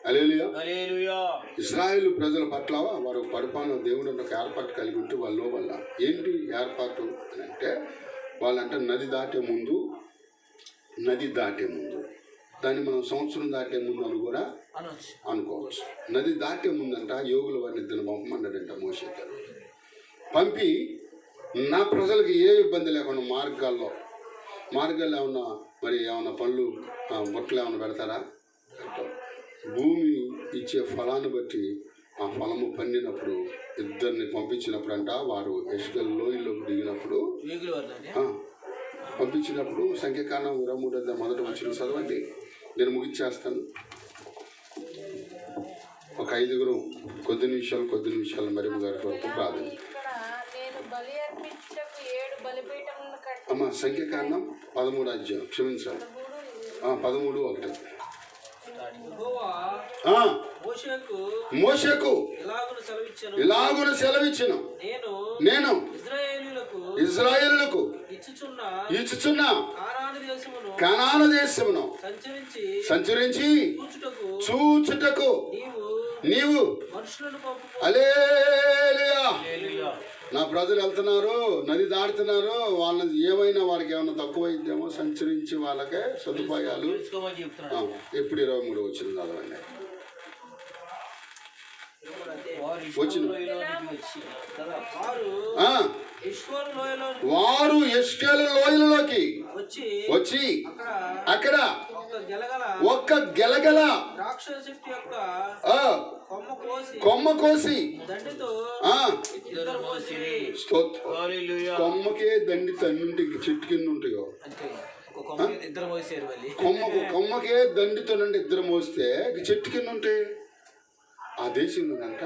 హల్లెలూయా. ఇశ్రాయేలు ప్రజల పట్ల వారు పరిపాలన దేవుడు ఒక ఏర్పాటు కలిగి ఉంటే వాళ్ళ వల్ల ఏంటి ఏర్పాటు అని అంటే, వాళ్ళంటే నది దాటే ముందు దాన్ని మనం సంవత్సరం దాటే ముందు అని కూడా అనుకోవచ్చు. నది దాటే ముందంట యోగుల వారిని ఇద్దరు పంపమన్నాడంట మోషే గారు. పంపి నా ప్రజలకు ఏ ఇబ్బంది లేకుండా మార్గాల్లో ఏమన్నా పళ్ళు బొట్టలు ఏమైనా పెడతారా? భూమి ఇచ్చే ఫలాన్ని బట్టి ఆ ఫలము పండినప్పుడు ఇద్దరిని పంపించినప్పుడు అంట వారు ఎష్కల్ లోయలోకి దిగినప్పుడు పంపించినప్పుడు సంఖ్యాకాండం 23 మొదటి వచనం చదవండి. నేను ముగించేస్తాను. ఒక 5 కొద్ది నిమిషాలు మరి గారి వరకు ప్రార్థన. అమ్మ సంఖ్యాకాండం 13 అధ్యాయం, క్షమించాలి 13:1. యెహోవా ఆ, మోషేకు మోషేకు ఇలాగున సెలవిచ్చెను, నేను ఇశ్రాయేలులకు ఇచ్చుచున్న కనాను దేశమును సంచరించి చూచుటకు నీవు హల్లెలూయా. నా ప్రజలు వెళ్తున్నారు, నది దాటుతున్నారు, వాళ్ళని ఏమైనా వారికి ఏమైనా తక్కువైద్దేమో సంచరించి వాళ్ళకే సదుపాయాలు. ఎప్పుడు 23 వచ్చింది చదవండి. వచ్చిన వారు ఎష్కేలు లోయలోకి వచ్చి అక్కడ ఒక్క గెలగల కొమ్మ కోసి కొమ్మకే దండి తన్నుంటే చెట్టు కింద ఉంటాయో కొమ్మకే దండితోనండి ఇద్దరు మోస్తే చెట్టు కింద ఉంటాయి. ఆ దేశం ఉందంట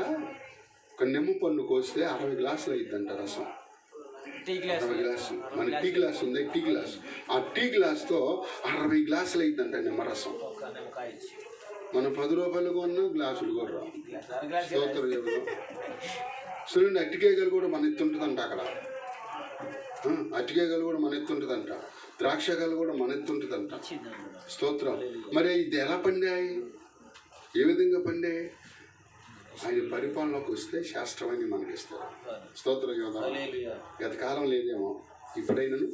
ఒక నిమ్మ పండు కోస్తే 60 గ్లాసులు అయిద్దంట రసం. 60 గ్లాసులు. మన టీ గ్లాస్ ఉంది, టీ గ్లాస్. ఆ టీ గ్లాస్తో 60 గ్లాసులు అయిద్దంట నిమ్మరసం. మన 10 రూపాయలు కొన్నా గ్లాసులు కూడా రావు. స్తోత్రం చెబుదాం. చూడండి, అట్టికేగలు కూడా మన ఎత్తుంటుందంట అక్కడ. అట్టికేగలు కూడా మన ఎత్తుంటుందంట, ద్రాక్షకాయలు కూడా మన ఎత్తుంటుందంట. స్తోత్రం. మరి ఇది ఎలా పండాయి? ఏ విధంగా పండాయి? ఆయన పరిపాలనలోకి వస్తే శాస్త్రమని మనకి ఇస్తారు. స్తోత్రం కదా. గత కాలం లేదేమో, ఇప్పుడైనను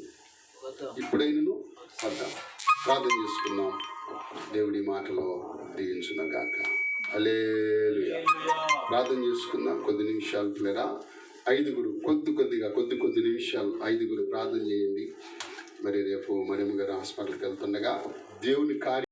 వద్దాం. ప్రార్థన చేసుకున్నాం. దేవుడి మాటలో దీవించును గాక. హల్లెలూయా. ప్రార్థన చేసుకుందాం కొద్ది నిమిషాలు పిల్లరా. 5 కొద్ది నిమిషాలు 5 ప్రార్థన చేయండి. మరి రేపు మరియమ్మ గారు హాస్పిటల్కి వెళ్తుండగా దేవుని కార్యం